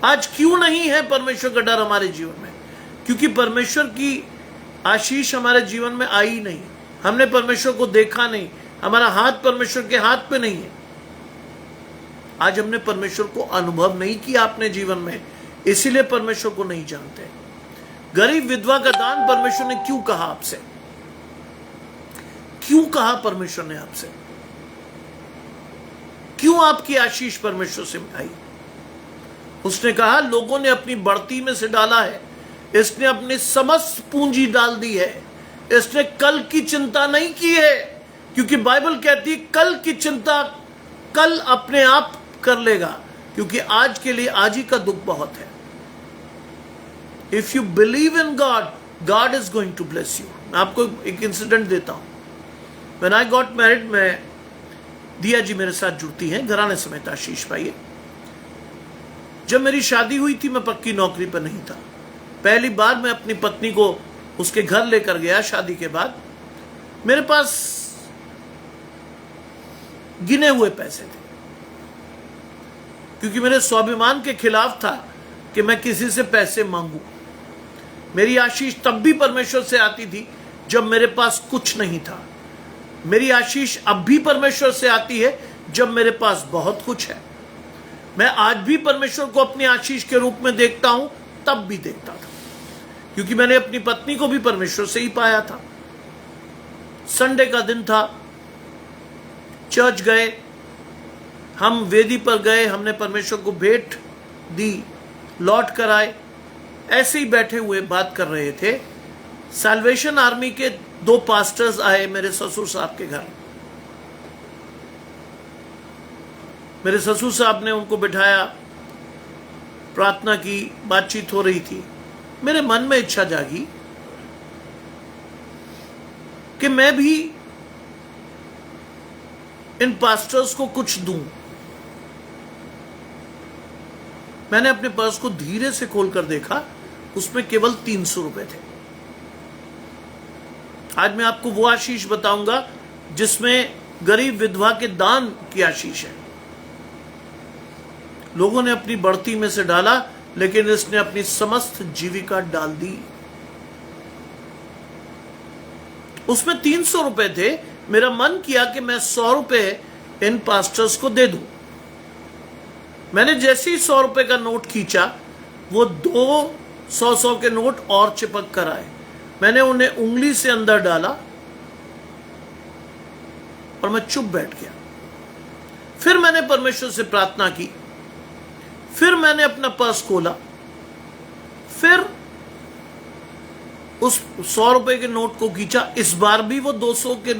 आज क्यों नहीं है परमेश्वर का डर हमारे जीवन में? क्योंकि परमेश्वर की आशीष हमारे जीवन में आई नहीं। हमने परमेश्वर को देखा नहीं, हमारा हाथ परमेश्वर के हाथ पे नहीं है। आज हमने परमेश्वर को अनुभव नहीं किया अपने जीवन में, इसीलिए परमेश्वर को नहीं जानते। गरीब विधवा का दान परमेश्वर ने क्यों कहा आपसे? क्यों कहा परमेश्वर ने आपसे? क्यों आपकी आशीष परमेश्वर से आई? उसने कहा, लोगों ने अपनी बढ़ती में से डाला है, इसने अपनी समस्त पूंजी डाल दी है, इसने कल की चिंता नहीं की है। क्योंकि बाइबल कहती है कल की चिंता कल अपने आप कर लेगा, क्योंकि आज के लिए आज ही का दुख बहुत है। If you believe in God, God is going to bless you. मैं आपको एक इंसिडेंट देता हूं। व्हेन आई गॉट मैरिड, मैं दिया जी मेरे साथ जुड़ती हैं, घराने समेत आशीष पाइए। जब मेरी शादी हुई थी, मैं पक्की नौकरी पर नहीं था। पहली बार मैं अपनी पत्नी को उसके घर लेकर गया शादी के बाद। मेरे पास गिने हुए पैसे थे, क्योंकि मेरे स्वाभिमान के खिलाफ था कि मैं किसी से पैसे मांगूं। मेरी आशीष तब भी परमेश्वर से आती थी जब मेरे पास कुछ नहीं था। मेरी आशीष अब भी परमेश्वर से आती है जब मेरे पास बहुत कुछ है। मैं आज भी परमेश्वर को अपनी आशीष के रूप में देखता हूं, तब भी देखता था, क्योंकि मैंने अपनी पत्नी को भी परमेश्वर से ही पाया था। संडे का दिन था, चर्च गए, हम वेदी पर गए, हमने परमेश्वर को भेंट दी, लौट कर आए। ऐसे ही बैठे हुए बात कर रहे थे, सैल्वेशन आर्मी के 2 पास्टर्स आए मेरे ससुर साहब के घर। मेरे ससुर साहब ने उनको बिठाया, प्रार्थना की, बातचीत हो रही थी। मेरे मन में इच्छा जागी कि मैं भी इन पास्टर्स को कुछ दूं। मैंने अपने पर्स को धीरे से खोलकर देखा, उसमें केवल 300 रुपए थे। आज मैं आपको वो आशीष बताऊंगा जिसमें गरीब विधवा के दान की आशीष है। लोगों ने अपनी बढ़ती में से डाला, लेकिन इसने अपनी समस्त जीविका डाल दी। उसमें 300 रुपए थे। मेरा मन किया कि मैं 100 रुपए इन पास्टर्स को दे दूं। मैंने जैसे ही 100 रुपए का नोट खींचा, वो 2 100 के नोट और चिपक कर आए। मैंने उन्हें उंगली से अंदर डाला और मैं चुप बैठ गया। फिर मैंने परमेश्वर से प्रार्थना की, फिर मैंने अपना पर्स खोला, फिर उस 100 रुपए के नोट को खींचा। इस बार भी वो 200 के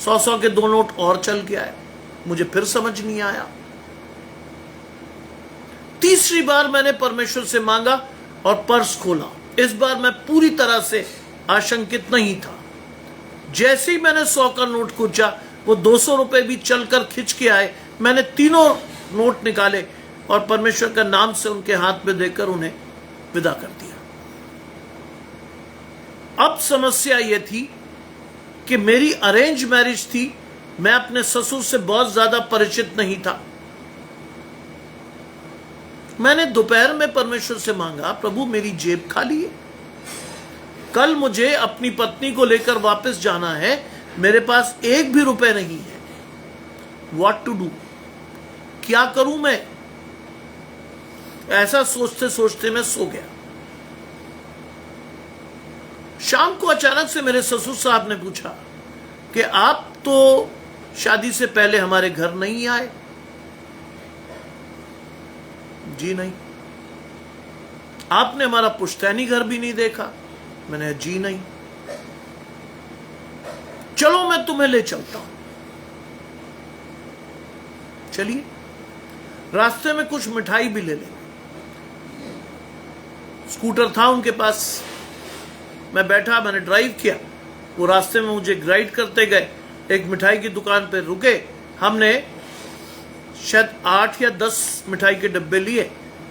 100 के 2 नोट और चल के आए। मुझे फिर समझ नहीं आया। तीसरी बार मैंने परमेश्वर से मांगा और पर्स खोला। इस बार मैं पूरी तरह से आशंकित नहीं था। जैसे ही मैंने 100 का नोट खोजा, वो 200 रुपए भी चलकर खिंच के आए। मैंने तीनों नोट निकाले और परमेश्वर का नाम से उनके हाथ में देकर उन्हें विदा कर दिया। अब समस्या यह थी कि मेरी अरेंज मैरिज थी। मैं अपने ससुर से बहुत ज्यादा परिचित नहीं था। मैंने दोपहर में परमेश्वर से मांगा, प्रभु मेरी जेब खाली है, कल मुझे अपनी पत्नी को लेकर वापस जाना है, मेरे पास एक भी रुपए नहीं है। व्हाट टू डू, क्या करूं मैं? ऐसा सोचते सोचते मैं सो गया। शाम को अचानक से मेरे ससुर साहब ने पूछा कि आप तो शादी से पहले हमारे घर नहीं आए। जी नहीं। आपने हमारा पुश्तैनी घर भी नहीं देखा। मैंने जी नहीं। चलो मैं तुम्हें ले चलता हूं। चलिए, रास्ते में कुछ मिठाई भी ले लेंगे। स्कूटर था उनके पास, मैं बैठा, मैंने ड्राइव किया। वो रास्ते में मुझे गाइड करते गए। एक मिठाई की दुकान पर रुके। हमने शायद 8 या 10 मिठाई के डब्बे लिए,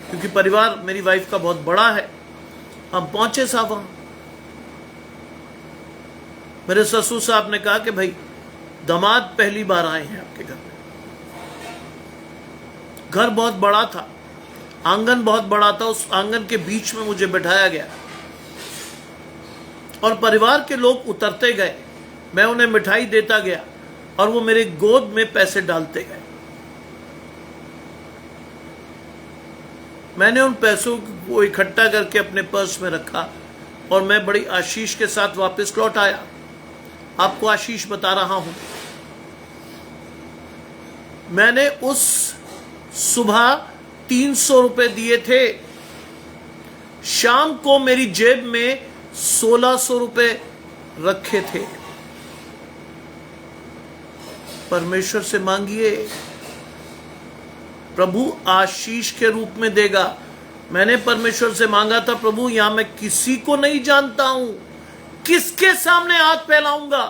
क्योंकि परिवार मेरी वाइफ का बहुत बड़ा है। हम पहुंचे साहब वहां। मेरे ससुर साहब ने कहा कि भाई दामाद पहली बार आए हैं आपके घर में। घर बहुत बड़ा था, आंगन बहुत बड़ा था। उस आंगन के बीच में मुझे बैठाया गया और परिवार के लोग उतरते गए। मैं उन्हें मिठाई देता गया और वो मेरे गोद में पैसे डालते गए। मैंने उन पैसों को इकट्ठा करके अपने पर्स में रखा और मैं बड़ी आशीष के साथ वापस लौट आया। आपको आशीष बता रहा हूं, मैंने उस सुबह 300 रुपए दिए थे। शाम को मेरी जेब में 1600 रुपए रखे थे। परमेश्वर से मांगिए, प्रभु आशीष के रूप में देगा। मैंने परमेश्वर से मांगा था, प्रभु यहां मैं किसी को नहीं जानता हूं, किसके सामने हाथ फैलाऊंगा?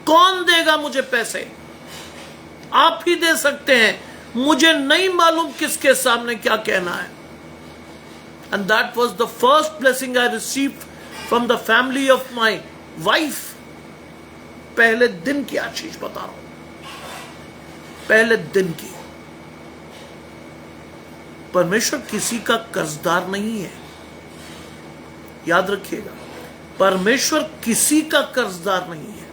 कौन देगा मुझे पैसे? आप ही दे सकते हैं। मुझे नहीं मालूम किसके सामने क्या कहना है। And that was the first blessing I received from the family of my wife. पहले दिन की आशीष बता रहा हूं, पहले दिन की। परमेश्वर किसी का कर्जदार नहीं है, याद रखिएगा। परमेश्वर किसी का कर्जदार नहीं है।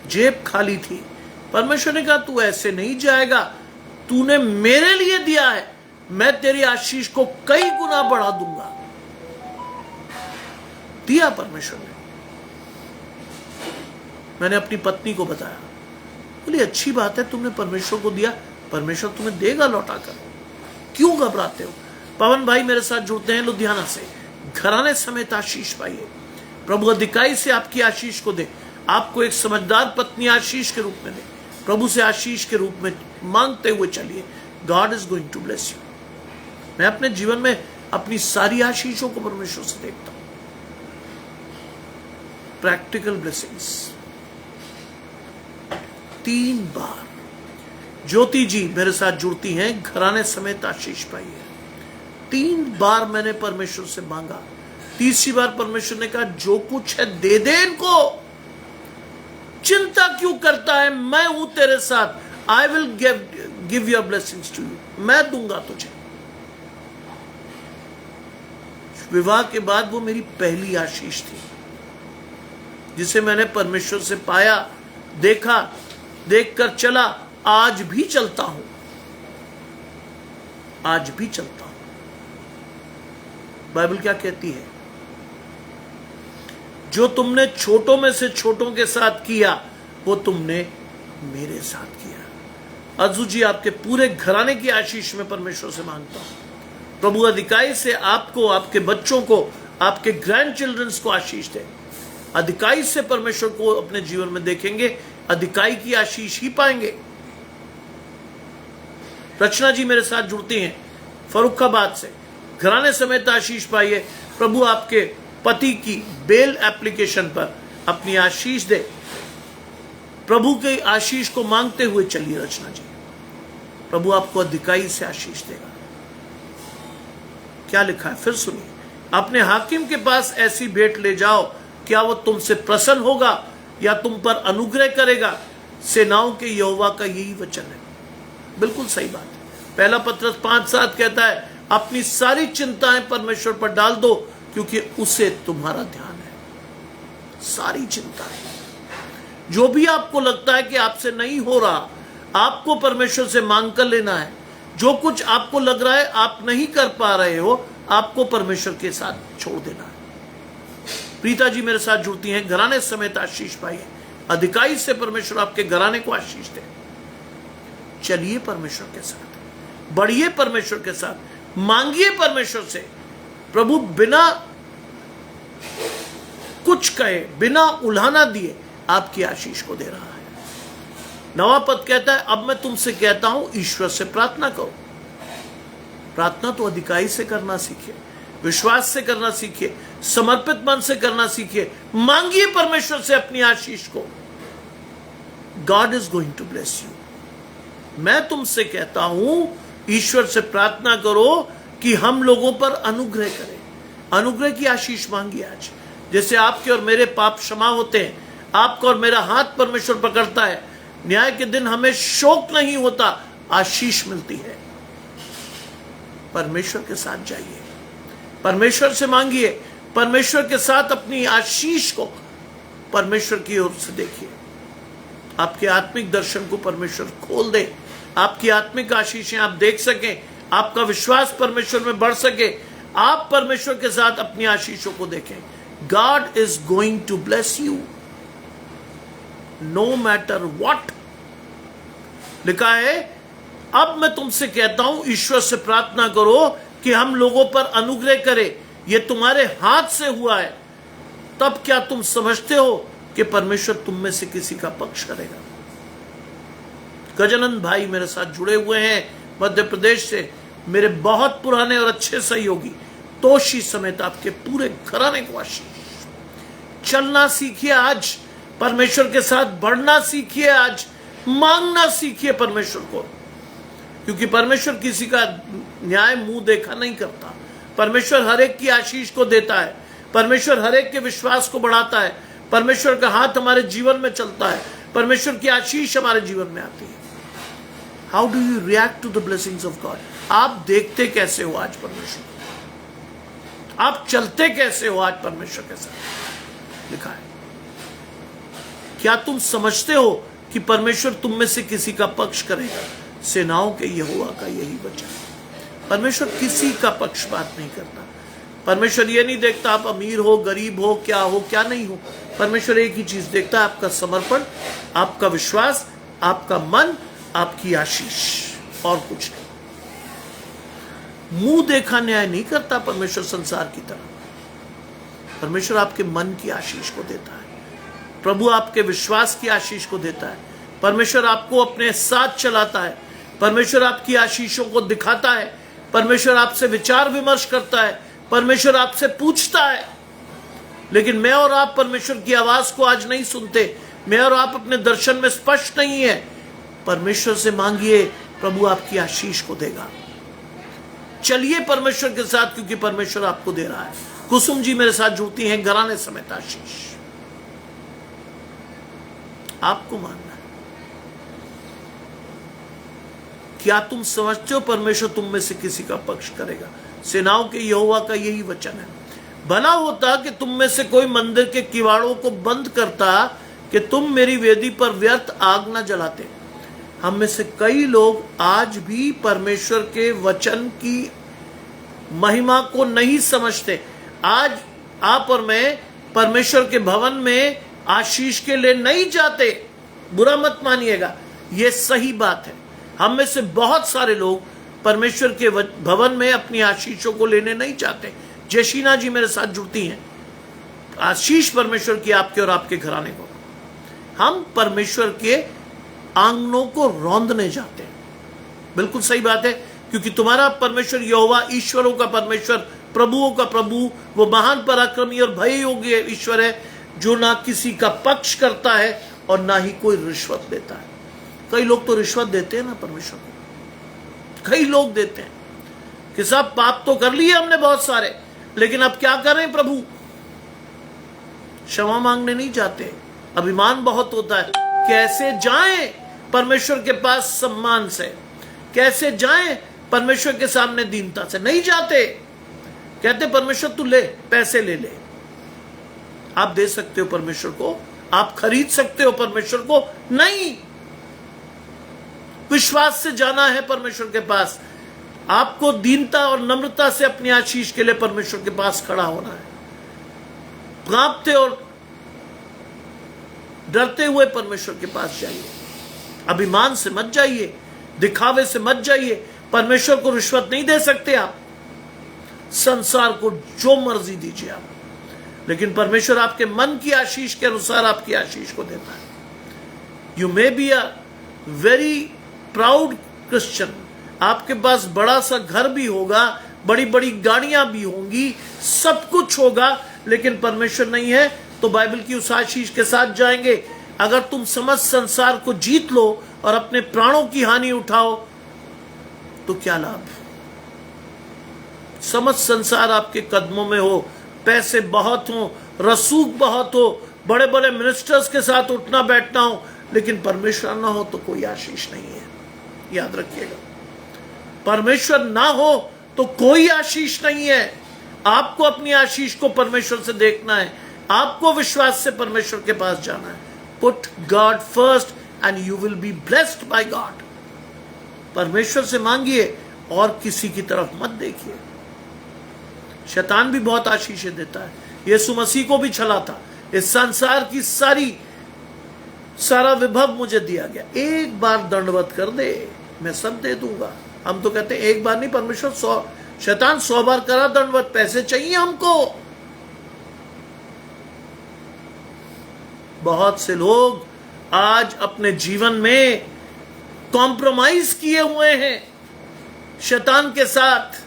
जेब खाली थी। परमेश्वर ने कहा तू ऐसे नहीं जाएगा, तूने मेरे लिए दिया है, मैं तेरी आशीष को कई गुना बढ़ा दूंगा। दिया परमेश्वर ने। मैंने अपनी पत्नी को बताया, बोली अच्छी बात है तुमने परमेश्वर को दिया, परमेश्वर तुम्हें देगा लौटा कर, क्यों घबराते हो? पवन भाई मेरे साथ जुड़ते हैं लुधियाना से। घराने समेत आशीष पाइए। प्रभु अधिकाई से आपकी आशीष को दे, आपको एक समझदार पत्नी आशीष के रूप में दे। प्रभु से आशीष के रूप में मांगते हुए चलिए। God is going to bless you. मैं अपने जीवन में अपनी सारी आशीषों को परमेश्वर से देखता हूं। Practical blessings. 3 बार ज्योति जी मेरे साथ जुड़ती हैं, घराने समेत आशीष पाई है। 3 बार मैंने परमेश्वर से मांगा। तीसरी बार परमेश्वर ने कहा जो कुछ है दे दे इनको, चिंता क्यों करता है, मैं हूं तेरे साथ। I will give your blessings to you, मैं दूंगा तुझे। विवाह के बाद वो मेरी पहली आशीष थी, जिसे मैंने परमेश्वर से पाया, देखा, देखकर चला। आज भी चलता हूं, आज भी चलता हूं। बाइबल क्या कहती है? जो तुमने छोटों में से छोटों के साथ किया वो तुमने मेरे साथ किया। अज्जू जी, आपके पूरे घराने की आशीष में परमेश्वर से मांगता हूं। प्रभु अधिकाई से आपको, आपके बच्चों को, आपके ग्रैंड चिल्ड्रंस को आशीष दे। अधिकाई से परमेश्वर को अपने जीवन में देखेंगे, अधिकाई की आशीष ही पाएंगे। रचना जी मेरे साथ जुड़ती हैं फरुखाबाद से, घराने समेत आशीष पाइए। प्रभु आपके पति की बेल एप्लीकेशन पर अपनी आशीष दे। प्रभु की आशीष को मांगते हुए चलिए रचना जी, प्रभु आपको अधिकाई से आशीष देगा। क्या लिखा है फिर सुनिए। अपने हाकिम के पास ऐसी भेंट ले जाओ, क्या वो तुमसे प्रसन्न होगा या तुम पर अनुग्रह करेगा? सेनाओं के यहोवा का यही वचन है। बिल्कुल सही बात है। पहला पत्रस 5:7 कहता है, अपनी सारी चिंताएं परमेश्वर पर डाल दो क्योंकि उसे तुम्हारा ध्यान है। सारी चिंताएं, जो भी आपको लगता है कि आपसे नहीं हो रहा, आपको परमेश्वर से मांग कर लेना है। जो कुछ आपको लग रहा है आप नहीं कर पा रहे हो, आपको परमेश्वर के साथ छोड़ देना है। प्रीता जी मेरे साथ जुड़ती हैं, घराने समेत आशीष पाइए। अधिकाई से परमेश्वर आपके घराने को आशीष दे। चलिए परमेश्वर के साथ, बढ़िए परमेश्वर के साथ, मांगिए परमेश्वर से। प्रभु बिना कुछ कहे, बिना उल्हाना दिए आपकी आशीष को दे रहा है। नवा पद कहता है, अब मैं तुमसे कहता हूं ईश्वर से प्रार्थना करो। प्रार्थना तो अधिकाई से करना सीखिए, विश्वास से करना सीखिए, समर्पित मन से करना सीखिए। मांगिए परमेश्वर से अपनी आशीष को। God is going to bless you. मैं तुमसे कहता हूं ईश्वर से प्रार्थना करो कि हम लोगों पर अनुग्रह करें। अनुग्रह की आशीष मांगिए आज। जैसे आपके और मेरे पाप क्षमा होते हैं, आपका और मेरा हाथ परमेश्वर पकड़ता है, न्याय के दिन हमें शोक नहीं होता, आशीष मिलती है। परमेश्वर के साथ जाइए, परमेश्वर से मांगिए, परमेश्वर के साथ अपनी आशीष को परमेश्वर की ओर से देखिए। आपके आत्मिक दर्शन को परमेश्वर खोल दे, आपकी आत्मिक आशीषें आप देख सकें, आपका विश्वास परमेश्वर में बढ़ सके, आप परमेश्वर के साथ अपनी आशीषों को देखें। God is going to bless you no matter what. लिखा है, अब मैं तुमसे कहता हूं ईश्वर से प्रार्थना करो कि हम लोगों पर अनुग्रह करे। यह तुम्हारे हाथ से हुआ है। तब क्या तुम समझते हो कि परमेश्वर तुम में से किसी का पक्ष करेगा? गजानंद भाई मेरे साथ जुड़े हुए हैं मध्य प्रदेश से, मेरे बहुत पुराने और अच्छे सहयोगी। तोशी समेत आपके पूरे घराने को आशीष। चलना सीखिए आज, परमेश्वर के साथ बढ़ना सीखिए आज, मांगना सीखिए परमेश्वर को, क्योंकि परमेश्वर किसी का न्याय मुंह देखा नहीं करता। परमेश्वर हर एक की आशीष को देता है, परमेश्वर हर एक के विश्वास को बढ़ाता है, परमेश्वर का हाथ हमारे जीवन में चलता है, परमेश्वर की आशीष हमारे जीवन में आती है। How do you react to the blessings of God? आप देखते कैसे हो आज परमेश्वर, आप चलते कैसे हो आज परमेश्वर के साथ? लिखा है, क्या तुम समझते हो कि परमेश्वर तुम में से किसी का पक्ष करेगा? सेनाओं के यहोवा का यही वचन है। परमेश्वर किसी का पक्षपात नहीं करता। परमेश्वर ये नहीं देखता आप अमीर हो, गरीब हो, क्या नहीं हो। परमेश्वर एक ही चीज देखता है, आपका समर्पण, आपका विश्वास, आपका मन, आपकी आशीष, और कुछ नहीं। मुंह देखा न्याय नहीं करता परमेश्वर संसार की तरह। परमेश्वर आपके मन की आशीष को देता है, प्रभु आपके विश्वास की आशीष को देता है, परमेश्वर आपको अपने साथ चलाता है, परमेश्वर आपकी आशीषों को दिखाता है, परमेश्वर आपसे विचार विमर्श करता है, परमेश्वर आपसे पूछता है। लेकिन मैं और आप परमेश्वर की आवाज को आज नहीं सुनते, मैं और आप अपने दर्शन में स्पष्ट नहीं है। परमेश्वर से मांगिए, प्रभु आपकी आशीष को देगा। चलिए परमेश्वर के साथ, क्योंकि परमेश्वर आपको दे रहा है। कुसुम जी मेरे साथ जुड़ती हैं, घराने समेत आशीष। आपको मानना है। क्या तुम समझते हो परमेश्वर तुम में से किसी का पक्ष करेगा? सेनाओं के यहोवा का यही वचन है। भला होता कि तुम में से कोई मंदिर के किवाड़ों को बंद करता कि तुम मेरी वेदी पर व्यर्थ आग न जलाते। हम में से कई लोग आज भी परमेश्वर के वचन की महिमा को नहीं समझते। आज आप और मैं परमेश्वर के भवन में आशीष के लिए नहीं जाते। बुरा मत मानिएगा, यह सही बात है। हम में से बहुत सारे लोग परमेश्वर के भवन में अपनी आशीषों को लेने नहीं चाहते। जयशीना जी मेरे साथ जुड़ती हैं। आशीष परमेश्वर की आपके और आपके घराने को। हम परमेश्वर के आंगनों को रौंदने जाते हैं। बिल्कुल सही बात है, क्योंकि तुम्हारा परमेश्वर यहोवा ईश्वरों का परमेश्वर, प्रभुओं का प्रभु, वो महान पराक्रमी और भय योग्य ईश्वर है, जो ना किसी का पक्ष करता है और ना ही कोई रिश्वत देता है। कई लोग तो रिश्वत देते हैं ना परमेश्वर को, कई लोग देते हैं कि साहब पाप तो कर लिए हमने बहुत सारे, लेकिन अब क्या करें प्रभु। क्षमा मांगने नहीं जाते, अभिमान बहुत होता है। कैसे जाएं परमेश्वर के पास सम्मान से, कैसे जाएं परमेश्वर के सामने दीनता से, नहीं जाते। कहते परमेश्वर तू ले, पैसे ले ले। आप दे सकते हो परमेश्वर को, आप खरीद सकते हो परमेश्वर को, नहीं। विश्वास से जाना है परमेश्वर के पास। आपको दीनता और नम्रता से अपनी आशीष के लिए परमेश्वर के पास खड़ा होना है। कांपते और डरते हुए परमेश्वर के पास जाइए। अभिमान से मत जाइए, दिखावे से मत जाइए। परमेश्वर को रिश्वत नहीं दे सकते आप। संसार को जो मर्जी दीजिए आप, लेकिन परमेश्वर आपके मन की आशीष के अनुसार आपकी आशीष को देता है। You may be a very proud Christian, आपके पास बड़ा सा घर भी होगा, बड़ी बड़ी गाड़ियां भी होंगी, सब कुछ होगा, लेकिन परमेश्वर नहीं है तो बाइबल की उस आशीष के साथ जाएंगे। अगर तुम समस्त संसार को जीत लो और अपने प्राणों की हानि उठाओ तो क्या लाभ। समस्त संसार आपके कदमों में हो, पैसे बहुत हो, रसूख बहुत हो, बड़े बड़े मिनिस्टर्स के साथ उठना बैठना हो, लेकिन परमेश्वर ना हो तो कोई आशीष नहीं है। याद रखिएगा, परमेश्वर ना हो तो कोई आशीष नहीं है। आपको अपनी आशीष को परमेश्वर से देखना है, आपको विश्वास से परमेश्वर के पास जाना है। Put God first and you will be blessed by God. परमेश्वर से मांगिए और किसी की तरफ मत देखिए। शैतान भी बहुत आशीषें देता है। यीशु मसीह को भी छला था, इस संसार की सारा विभव मुझे दिया गया, एक बार दंडवत कर दे मैं सब दे दूंगा। हम तो कहते हैं एक बार नहीं, परमेश्वर 100, शैतान 100 बार करा दंडवत, पैसे चाहिए हमको। बहुत से लोग आज अपने जीवन में कॉम्प्रोमाइज किए हुए हैं शैतान के साथ।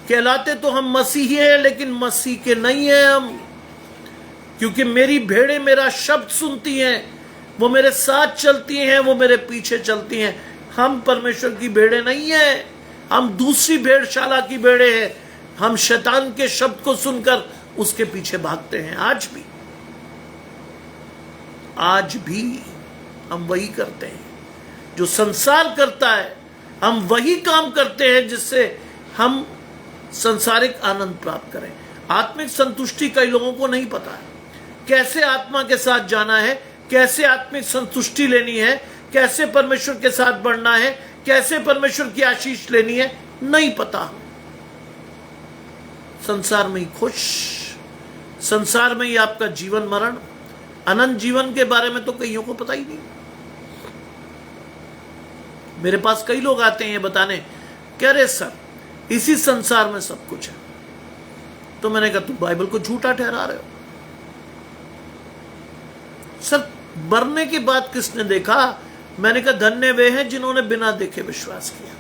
कहलाते तो हम मसीही हैं, लेकिन मसीह के नहीं हैं हम, क्योंकि मेरी भेड़ें मेरा शब्द सुनती हैं, वो मेरे साथ चलती हैं, वो मेरे पीछे चलती हैं। हम परमेश्वर की भेड़ें नहीं हैं, हम दूसरी भेड़शाला की भेड़ें हैं। हम शैतान के शब्द को सुनकर उसके पीछे भागते हैं। आज भी हम वही करते हैं जो संसार करता है। हम वही काम करते हैं जिससे हम संसारिक आनंद प्राप्त करें। आत्मिक संतुष्टि कई लोगों को नहीं पता है, कैसे आत्मा के साथ जाना है, कैसे आत्मिक संतुष्टि लेनी है, कैसे परमेश्वर के साथ बढ़ना है, कैसे परमेश्वर की आशीष लेनी है, नहीं पता। संसार में ही खुश, संसार में ही आपका जीवन मरण, अनंत जीवन के बारे में तो कईयों को पता ही नहीं। मेरे पास कई लोग आते हैं ये बताने, कह रहे सर इसी संसार में सब कुछ है। तो मैंने कहा तुम बाइबल को झूठा ठहरा रहे हो। सर मरने के बाद किसने देखा? मैंने कहा धन्य वे हैं जिन्होंने बिना देखे विश्वास किया।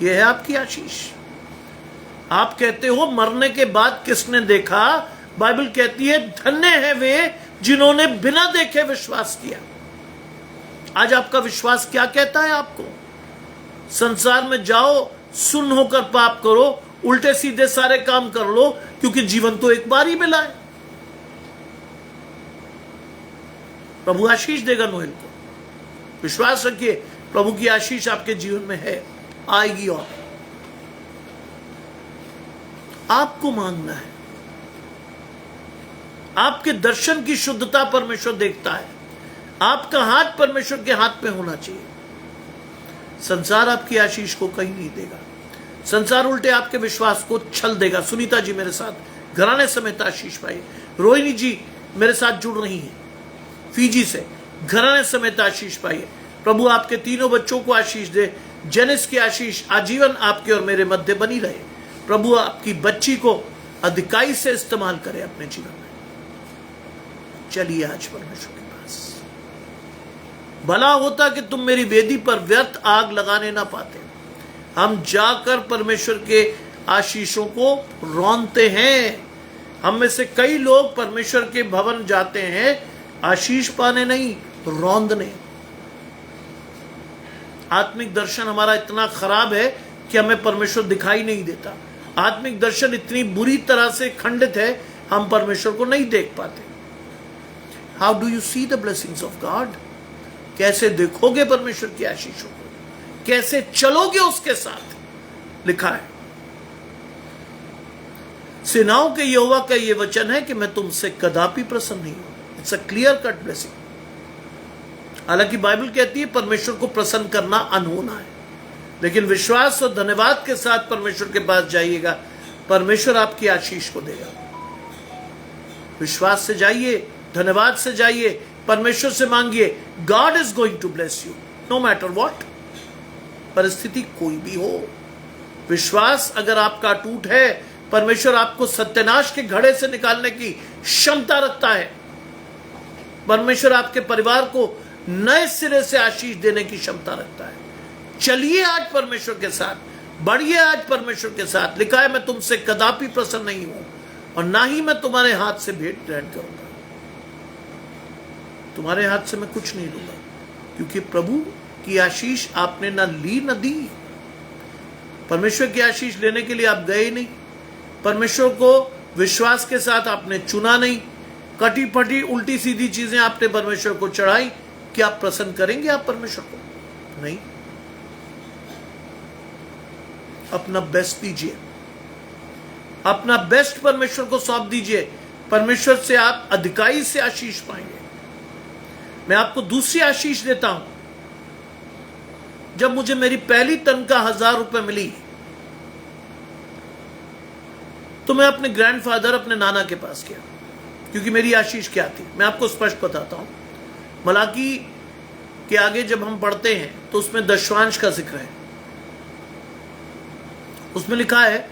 यह है आपकी आशीष। आप कहते हो मरने के बाद किसने देखा, बाइबल कहती है धन्य है वे जिन्होंने बिना देखे विश्वास किया। आज आपका विश्वास क्या कहता है आपको? संसार में जाओ, सुन्न होकर पाप करो, उल्टे सीधे सारे काम कर लो, क्योंकि जीवन तो एक बार ही मिला है। प्रभु आशीष देगा नोएल को, विश्वास रखिए। प्रभु की आशीष आपके जीवन में है, आएगी। और आपको मांगना है। आपके दर्शन की शुद्धता परमेश्वर देखता है। आपका हाथ परमेश्वर के हाथ में होना चाहिए। संसार आपकी आशीष को कहीं नहीं देगा। संसार उल्टे आपके विश्वास को छल देगा। सुनीता जी मेरे साथ घराने समेत आशीष पाइए। रोहिणी जी मेरे साथ जुड़ रही हैं फीजी से, घराने समेत आशीष पाइए। प्रभु आपके तीनों बच्चों को आशीष दे। जेनिस की आशीष आजीवन आपके और मेरे मध्य बनी रहे। प्रभु आपकी बच्ची को अधिकाई से इस्तेमाल करे अपने जीवन में। चलिए आज परमेश्वर के पास। भला होता कि तुम मेरी वेदी पर व्यर्थ आग लगाने ना पाते। हम जाकर परमेश्वर के आशीषों को रौंदते हैं। हम में से कई लोग परमेश्वर के भवन जाते हैं आशीष पाने नहीं, रौंदने। आत्मिक दर्शन हमारा इतना खराब है कि हमें परमेश्वर दिखाई नहीं देता। आत्मिक दर्शन इतनी बुरी तरह से खंडित है, हम परमेश्वर को नहीं देख पाते। How do you see the blessings of God? कैसे देखोगे परमेश्वर की आशीषों को? कैसे चलोगे उसके साथ? लिखा है, सेनाओं के यहोवा का यह वचन है कि मैं तुमसे कदापि प्रसन्न नहीं हूं। It's a clear cut blessing. हालांकि बाइबल कहती है परमेश्वर को प्रसन्न करना अनहोना है, लेकिन विश्वास और धन्यवाद के साथ परमेश्वर के पास जाइएगा, परमेश्वर आपकी आशीष को देगा। विश्वास से जाइए, धन्यवाद से जाइए, परमेश्वर से मांगिए। God is going to bless you no matter what, परिस्थिति कोई भी हो। विश्वास अगर आपका टूट है, परमेश्वर आपको सत्यानाश के घड़े से निकालने की क्षमता रखता है। परमेश्वर आपके परिवार को नए सिरे से आशीष देने की क्षमता रखता है। चलिए आज परमेश्वर के साथ, बढ़िए आज परमेश्वर के साथ। लिखा है, मैं तुमसे कदापि प्रसन्न नहीं हूं और ना ही मैं तुम्हारे हाथ से भेंट ग्रहण करूंगा। तुम्हारे हाथ से मैं कुछ नहीं लूंगा, क्योंकि प्रभु की आशीष आपने ना ली ना दी। परमेश्वर की आशीष लेने के लिए आप गए नहीं, परमेश्वर को विश्वास के साथ आपने चुना नहीं, कटी फटी उल्टी सीधी चीजें आपने परमेश्वर को चढ़ाई। क्या आप प्रसन्न करेंगे आप परमेश्वर को? नहीं। अपना बेस्ट दीजिए, अपना बेस्ट परमेश्वर को सौंप दीजिए। परमेश्वर से आप अधिकाई से आशीष पाएंगे। मैं आपको दूसरी आशीष देता हूं। जब मुझे मेरी पहली तनख्वाह 1000 रुपए मिली, तो मैं अपने ग्रैंडफादर, अपने नाना के पास गया, क्योंकि मेरी आशीष क्या थी मैं आपको स्पष्ट बताता हूं। मलाकी के आगे जब हम पढ़ते हैं तो उसमें दशवांश का जिक्र है। उसमें लिखा है,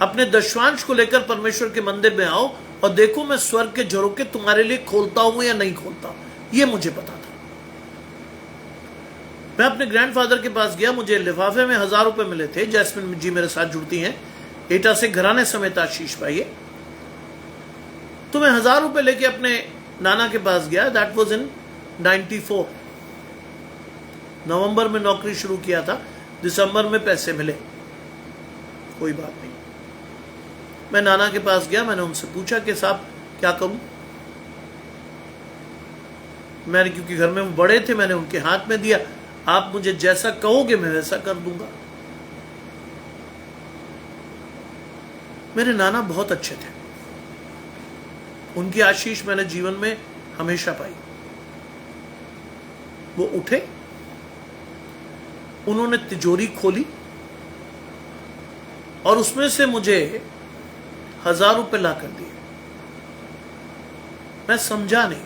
अपने दशवांश को लेकर परमेश्वर के मंदिर में आओ और देखो मैं स्वर्ग के झरोखे तुम्हारे लिए खोलता हूं या नहीं खोलता हूं। यह मुझे पता था। मैं अपने ग्रैंडफादर के पास गया, मुझे लिफाफे में 1000 रुपए मिले थे। जैस्मिन जी मेरे साथ जुड़ती हैं, एटा से घराने समेत आशीष पाइए। तो मैं 1000 रुपए लेके अपने नाना के पास गया। That was in 94। नवंबर में नौकरी शुरू किया था, दिसंबर में पैसे मिले। कोई बात नहीं। मैं नाना के पास गया, मैंने उनसे पूछा कि साहब क्या करूं। मैंने, क्योंकि घर में वो बड़े थे, मैंने उनके हाथ में दिया। आप मुझे जैसा कहोगे मैं वैसा कर दूंगा। मेरे नाना बहुत अच्छे थे, उनकी आशीष मैंने जीवन में हमेशा पाई। वो उठे, उन्होंने तिजोरी खोली और उसमें से मुझे 1000 रुपए ला कर दिए। मैं समझा नहीं।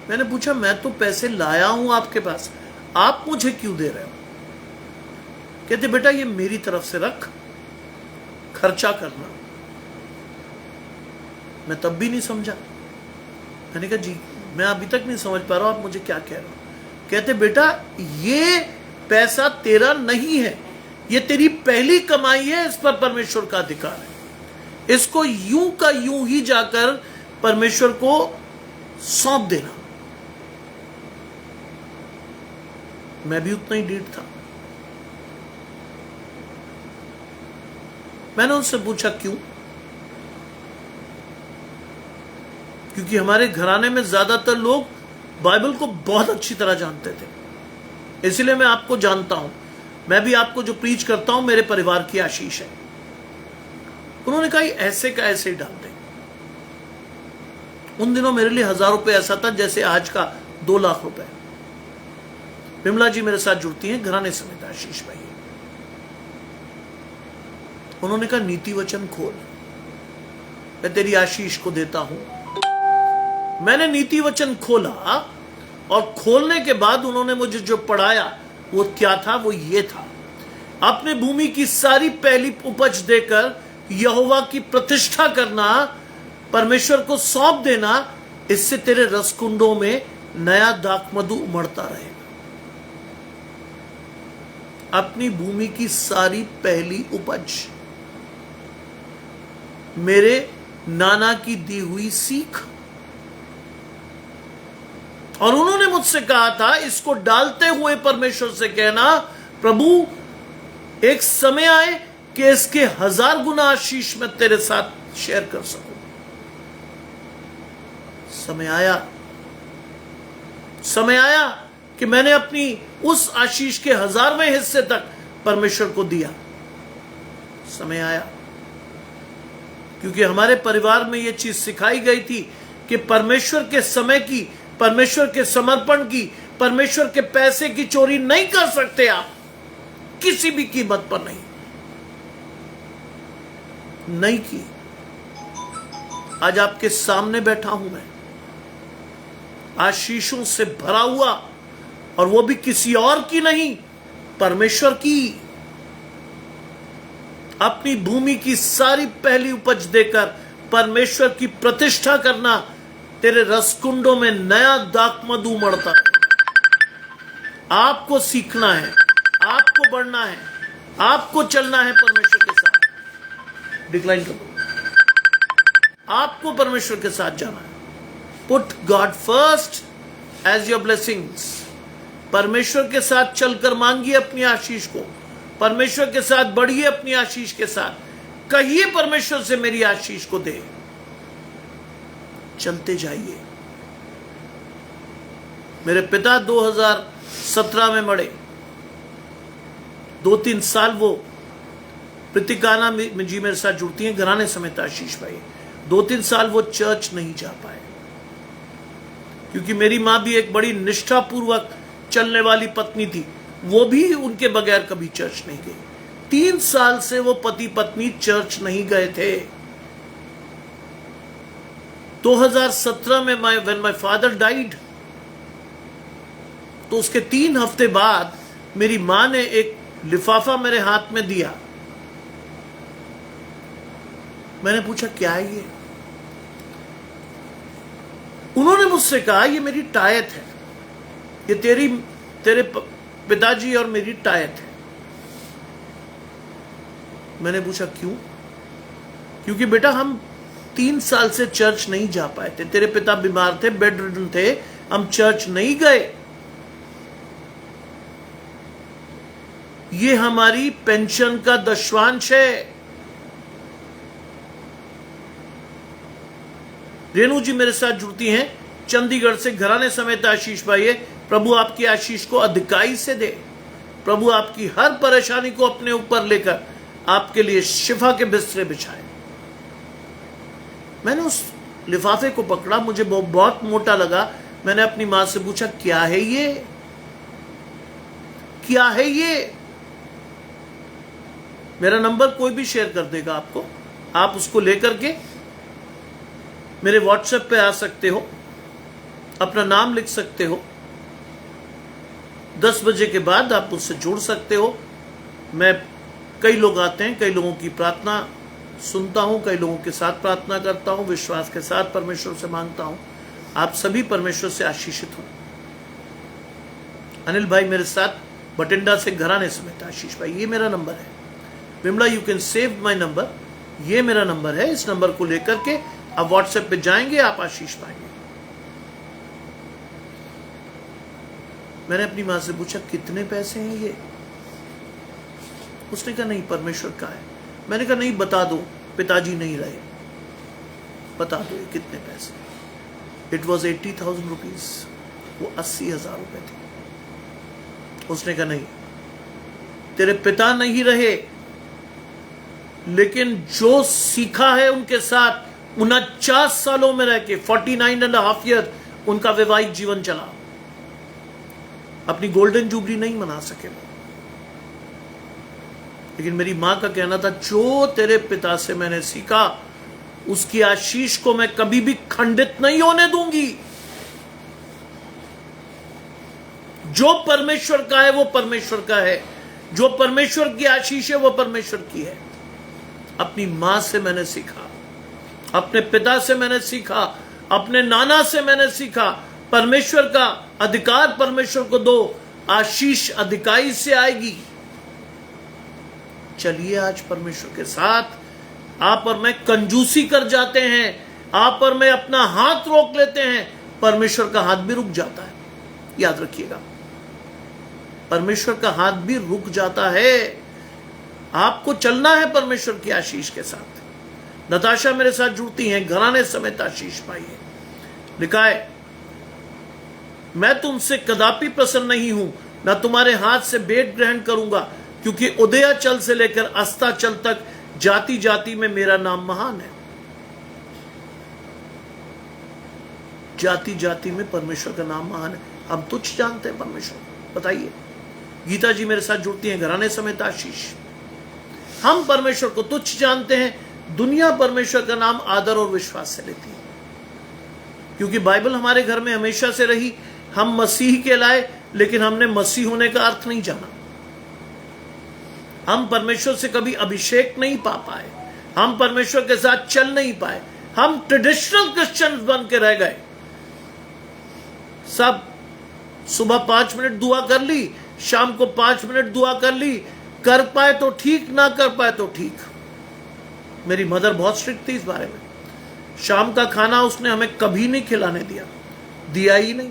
मैंने पूछा, मैं तो पैसे लाया हूं आपके पास, आप मुझे क्यों दे रहे हो? कहते, बेटा ये मेरी तरफ से रख, खर्चा करना। मैं तब भी नहीं समझा। मैंने कहा, जी मैं अभी तक नहीं समझ पा रहा हूं आप मुझे क्या कह रहे हो। कहते, बेटा ये पैसा तेरा नहीं है, ये तेरी पहली कमाई है, इस पर परमेश्वर का अधिकार है। इसको यूं का यूं ही जाकर परमेश्वर को सौंप देना। मैं भी उतना ही ढीठ था। मैंने उनसे पूछा क्यों? क्योंकि हमारे घराने में ज्यादातर लोग बाइबल को बहुत अच्छी तरह जानते थे, इसलिए मैं आपको जानता हूं। मैं भी आपको जो प्रीच करता हूं मेरे परिवार की आशीष है। उन्होंने कहा ऐसे का ऐसे ही डाल दे। उन दिनों मेरे लिए 1000 रुपए ऐसा था जैसे आज का 2 लाख रुपए। विमला जी मेरे साथ जुड़ती हैं, घराने समेत आशीष पाइए। उन्होंने कहा नीति वचन खोल, मैं तेरी आशीष को देता हूं। मैंने नीति वचन खोला और खोलने के बाद उन्होंने मुझे जो पढ़ाया वो क्या था, वो ये था, अपने भूमि की सारी पहली उपज देकर यहोवा की प्रतिष्ठा करना, परमेश्वर को सौंप देना, इससे तेरे रसकुंडों में नया दाखमधु उमड़ता रहेगा। अपनी भूमि की सारी पहली उपज, मेरे नाना की दी हुई सीख। और उन्होंने मुझसे कहा था, इसको डालते हुए परमेश्वर से कहना, प्रभु एक समय आए कि इसके 1000 गुना आशीष मैं तेरे साथ शेयर कर सकूं। समय आया कि मैंने अपनी उस आशीष के 1000वें हिस्से तक परमेश्वर को दिया। समय आया क्योंकि हमारे परिवार में यह चीज सिखाई गई थी कि परमेश्वर के समय की, परमेश्वर के समर्पण की, परमेश्वर के पैसे की चोरी नहीं कर सकते आप, किसी भी कीमत पर नहीं की। आज आपके सामने बैठा हूं मैं, आशीषों से भरा हुआ, और वो भी किसी और की नहीं, परमेश्वर की। अपनी भूमि की सारी पहली उपज देकर परमेश्वर की प्रतिष्ठा करना, तेरे रसकुंडों में नया दाखमधु उमड़ता है। आपको सीखना है, आपको बढ़ना है, आपको चलना है परमेश्वर के साथ। डिक्लाइन कर दो, आपको परमेश्वर के साथ जाना है। Put God first as your blessings. परमेश्वर के साथ चलकर मांगिए अपनी आशीष को, परमेश्वर के साथ बढ़िए अपनी आशीष के साथ, कहिए परमेश्वर से मेरी आशीष को दे, चलते जाइए। मेरे पिता 2017 में मरे, 2-3 साल वो प्रतिकाना में जी मेरे साथ जुड़ती हैं, घराने समेत आशीष भाई, 2-3 साल वो चर्च नहीं जा पाए, क्योंकि मेरी मां भी एक बड़ी निष्ठापूर्वक चलने वाली पत्नी थी, वो भी उनके बगैर कभी चर्च नहीं गई। 3 साल से वो पति पत्नी चर्च नहीं गए थे। 2017 में व्हेन माय फादर डाइड, तो उसके 3 हफ्ते बाद मेरी मां ने एक लिफाफा मेरे हाथ में दिया। मैंने पूछा क्या है ये? उन्होंने मुझसे कहा ये मेरी टायत है, ये तेरे पिताजी और मेरी टायत है। मैंने पूछा क्यों? क्योंकि बेटा हम 3 साल से चर्च नहीं जा पाए थे, तेरे पिता बीमार थे, बेड रिडन थे, हम चर्च नहीं गए। ये हमारी पेंशन का दशवांश है। रेणु जी मेरे साथ जुड़ती हैं चंडीगढ़ से, घराने समेत आशीष भाई है। प्रभु आपकी आशीष को अधिकाई से दे, प्रभु आपकी हर परेशानी को अपने ऊपर लेकर आपके लिए शिफा के बिस्तरे बिछाए। मैंने उस लिफाफे को पकड़ा, मुझे बहुत मोटा लगा। मैंने अपनी मां से पूछा क्या है ये, क्या है ये? मेरा नंबर कोई भी शेयर कर देगा आपको, आप उसको लेकर के मेरे व्हाट्सएप पे आ सकते हो, अपना नाम लिख सकते हो, 10 बजे के बाद आप उससे जुड़ सकते हो। मैं कई लोग आते हैं, कई लोगों की प्रार्थना सुनता हूं, कई लोगों के साथ प्रार्थना करता हूं, विश्वास के साथ परमेश्वर से मांगता हूं। आप सभी परमेश्वर से आशीषित हो। अनिल भाई मेरे साथ बटिंडा से, घराने समेत आशीष भाई, ये मेरा नंबर है। Vimla you can save my number, ये मेरा नंबर है। इस नंबर को लेकर के आप व्हाट्सएप पे जाएंगे, आप आशीष पाएंगे। मैंने अपनी मां से पूछा कितने पैसे हैं ये? उसने कहा नहीं परमेश्वर का है। मैंने कहा नहीं बता दो, पिताजी नहीं रहे, बता दो ये कितने पैसे। इट वॉज 80,000 रुपीज, वो 80,000 रुपए थे। उसने कहा नहीं, तेरे पिता नहीं रहे, लेकिन जो सीखा है उनके साथ 49 सालों में रह के, 49.5 ईयर उनका वैवाहिक जीवन चला। अपनी गोल्डन जुबली नहीं मना सके वो, लेकिन मेरी मां का कहना था, जो तेरे पिता से मैंने सीखा उसकी आशीष को मैं कभी भी खंडित नहीं होने दूंगी। जो परमेश्वर का है वो परमेश्वर का है, जो परमेश्वर की आशीष है वो परमेश्वर की है। अपनी मां से मैंने सीखा, अपने पिता से मैंने सीखा, अपने नाना से मैंने सीखा। परमेश्वर का अधिकार परमेश्वर को दो, आशीष अधिकारी से आएगी। चलिए आज परमेश्वर के साथ आप और मैं कंजूसी कर जाते हैं, आप और मैं अपना हाथ रोक लेते हैं, परमेश्वर का हाथ भी रुक जाता है। याद रखिएगा, परमेश्वर का हाथ भी रुक जाता है। आपको चलना है परमेश्वर की आशीष के साथ। नताशा मेरे साथ जुड़ती हैं, घराने समेत आशीष पाई है। लिखा है, मैं तुमसे कदापि प्रसन्न नहीं हूं, ना तुम्हारे हाथ से भेंट ग्रहण करूंगा, क्योंकि उदयाचल से लेकर अस्ताचल तक जाति जाति में मेरा नाम महान है। जाति जाति में परमेश्वर का नाम महान है। हम तुच्छ जानते हैं परमेश्वर, बताइए। गीता जी मेरे साथ जुड़ती हैं, घराने समेत आशीष। हम परमेश्वर को तुच्छ जानते हैं, दुनिया परमेश्वर का नाम आदर और विश्वास से लेती है। क्योंकि बाइबल हमारे घर में हमेशा से रही, हम मसीह कहलाए, लेकिन हमने मसीह होने का अर्थ नहीं जाना। हम परमेश्वर से कभी अभिषेक नहीं पा पाए, हम परमेश्वर के साथ चल नहीं पाए, हम ट्रेडिशनल क्रिश्चियन बन के रह गए। सब सुबह 5 मिनट दुआ कर ली, शाम को 5 मिनट दुआ कर ली, कर पाए तो ठीक, ना कर पाए तो ठीक। मेरी मदर बहुत स्ट्रिक्ट थी इस बारे में। शाम का खाना उसने हमें कभी नहीं खिलाने दिया ही नहीं,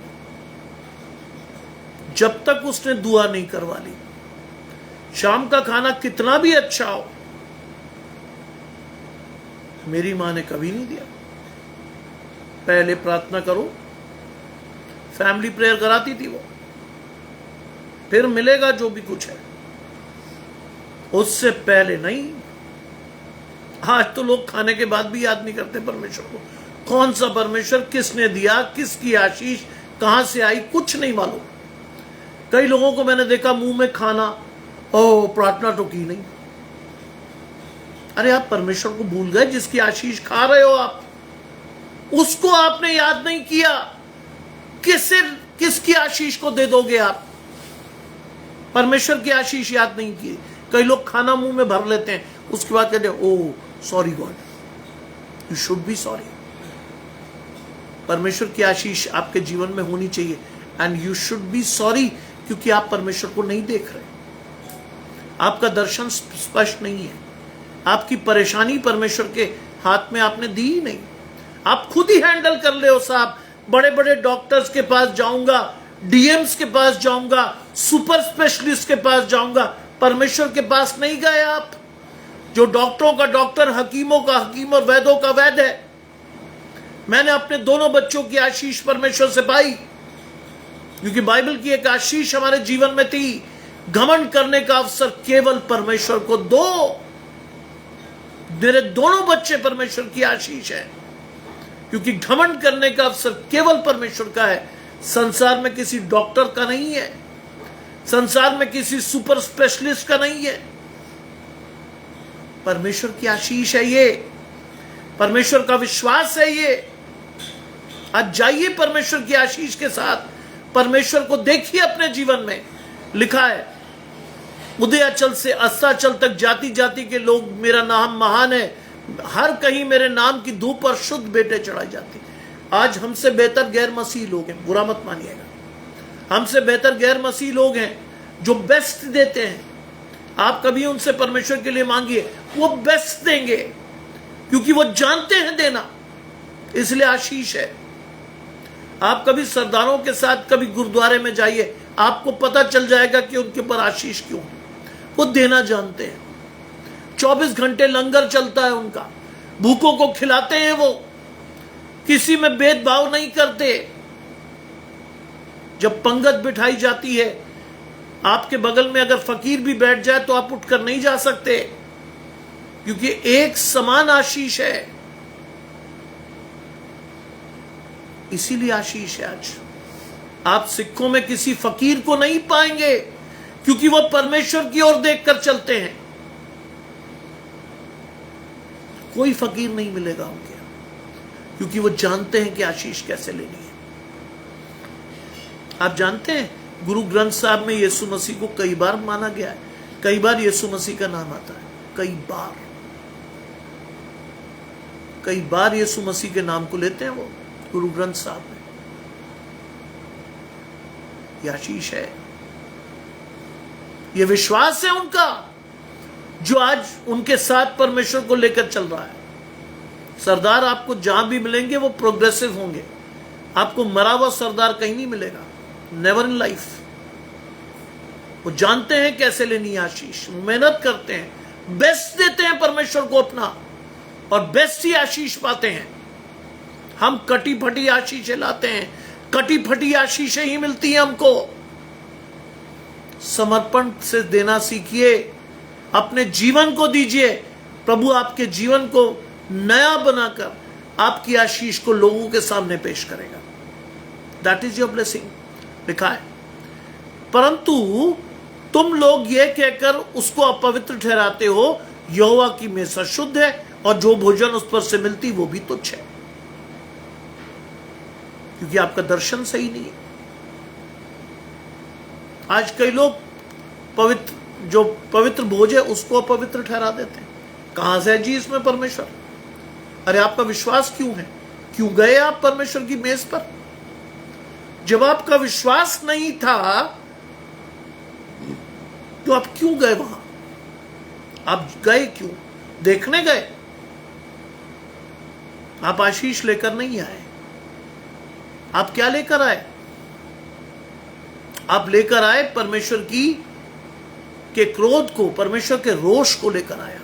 जब तक उसने दुआ नहीं करवा ली। शाम का खाना कितना भी अच्छा हो, मेरी मां ने कभी नहीं दिया। पहले प्रार्थना करो, फैमिली प्रेयर कराती थी वो, फिर मिलेगा जो भी कुछ है, उससे पहले नहीं। आज तो लोग खाने के बाद भी याद नहीं करते परमेश्वर को। कौन सा परमेश्वर, किसने दिया, किसकी आशीष कहां से आई, कुछ नहीं मालूम। कई लोगों को मैंने देखा मुंह में खाना, ओ प्रार्थना तो की नहीं। अरे आप परमेश्वर को भूल गए जिसकी आशीष खा रहे हो आप, उसको आपने याद नहीं किया। किसकी आशीष को दे दोगे आप? परमेश्वर की आशीष याद नहीं की। कई लोग खाना मुंह में भर लेते हैं, उसके बाद कहते हैं, O sorry God, you should be sorry. परमेश्वर की आशीष आपके जीवन में होनी चाहिए, and you should be sorry, क्योंकि आप परमेश्वर को नहीं देख रहे, आपका दर्शन स्पष्ट नहीं है, आपकी परेशानी परमेश्वर के हाथ में आपने दी ही नहीं। आप खुद ही हैंडल कर ले हो साहब। बड़े बड़े डॉक्टर्स के पास जाऊंगा, डीएम्स के पास जाऊंगा, सुपर स्पेशलिस्ट के पास जाऊंगा, परमेश्वर के पास नहीं गए आप। जो डॉक्टरों का डॉक्टर, हकीमों का हकीम और वैद्यों का वैद्य है। मैंने अपने दोनों बच्चों की आशीष परमेश्वर से पाई, क्योंकि बाइबल की एक आशीष हमारे जीवन में थी, घमंड करने का अवसर केवल परमेश्वर को दो। मेरे दोनों बच्चे परमेश्वर की आशीष है, क्योंकि घमंड करने का अवसर केवल परमेश्वर का है। संसार में किसी डॉक्टर का नहीं है, संसार में किसी सुपर स्पेशलिस्ट का नहीं है। परमेश्वर की आशीष है ये, परमेश्वर का विश्वास है ये। आज जाइए परमेश्वर की आशीष के साथ, परमेश्वर को देखिए अपने जीवन में। लिखा है, उदयाचल से अस्ताचल तक जाति जाति के लोग, मेरा नाम महान है, हर कहीं मेरे नाम की धूप और शुद्ध बेटे चढ़ाई जाती। आज हमसे बेहतर गैर मसीह लोग हैं, बुरा मत मानिएगा। हमसे बेहतर गैर मसीह लोग हैं जो बेस्ट देते हैं। आप कभी उनसे परमेश्वर के लिए मांगिए, वो बेस्ट देंगे, क्योंकि वो जानते हैं देना, इसलिए आशीष है। आप कभी सरदारों के साथ कभी गुरुद्वारे में जाइए, आपको पता चल जाएगा कि उनके ऊपर आशीष क्यों है। वो देना जानते हैं। 24 घंटे लंगर चलता है उनका, भूखों को खिलाते हैं, वो किसी में भेदभाव नहीं करते। जब पंगत बिठाई जाती है, आपके बगल में अगर फकीर भी बैठ जाए तो आप उठकर नहीं जा सकते, क्योंकि एक समान आशीष है। इसीलिए आशीष है। आज आप सिखों में किसी फकीर को नहीं पाएंगे, क्योंकि वो परमेश्वर की ओर देखकर चलते हैं। कोई फकीर नहीं मिलेगा उनके यहाँ, क्योंकि वो जानते हैं कि आशीष कैसे लेनी है। आप जानते हैं गुरु ग्रंथ साहब में यीशु मसीह को कई बार माना गया है, कई बार यीशु मसीह का नाम आता है, कई बार यीशु मसीह के नाम को लेते हैं वो गुरु ग्रंथ साहब में। यह आशीष है, यह विश्वास है उनका जो आज उनके साथ परमेश्वर को लेकर चल रहा है। सरदार आपको जहां भी मिलेंगे वो प्रोग्रेसिव होंगे, आपको मरा हुआ सरदार कहीं नहीं मिलेगा, नेवर इन लाइफ। वो जानते हैं कैसे लेनी है आशीष, मेहनत करते हैं, बेस्ट देते हैं परमेश्वर को अपना, और बेस्ट ही आशीष पाते हैं। हम कटी फटी आशीषें लाते हैं, कटी फटी आशीषें ही मिलती हैं हमको। समर्पण से देना सीखिए, अपने जीवन को दीजिए, प्रभु आपके जीवन को नया बनाकर आपकी आशीष को लोगों के सामने पेश करेगा। दैट इज योर ब्लेसिंग, लिखा है। परंतु तुम लोग ये कहकर उसको अपवित्र ठहराते हो, यहोवा की मेज शुद्ध है और जो भोजन उस पर से मिलती वो भी तुच्छ है, क्योंकि आपका दर्शन सही नहीं है। आज कई लोग जो पवित्र भोज है उसको अपवित्र ठहरा देते हैं। कहां से है जी इसमें परमेश्वर? अरे आपका विश्वास क्यों है? क्यों गए आप परमेश्वर की मेज पर? जब आपका विश्वास नहीं था तो आप क्यों गए वहां? आप गए क्यों? देखने गए? आप आशीष लेकर नहीं आए। आप क्या लेकर आए? आप लेकर आए परमेश्वर के क्रोध को, परमेश्वर के रोष को लेकर आया।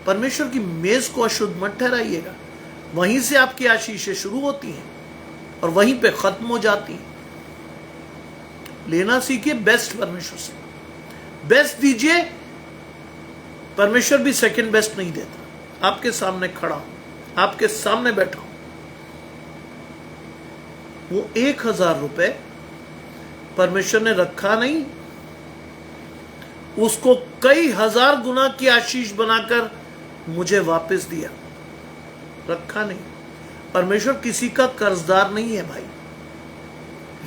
परमेश्वर की मेज को अशुद्ध मत ठहराइएगा। वहीं से आपकी आशीषें शुरू होती हैं और वहीं पे खत्म हो जाती हैं। लेना सीखिए बेस्ट परमेश्वर से, बेस्ट दीजिए। परमेश्वर भी सेकंड बेस्ट नहीं देता। आपके सामने खड़ा हूं, आपके सामने बैठा हूं, वो 1000 रुपए परमेश्वर ने रखा नहीं, उसको कई हजार गुना की आशीष बनाकर मुझे वापस दिया। रखा नहीं। परमेश्वर किसी का कर्जदार नहीं है भाई,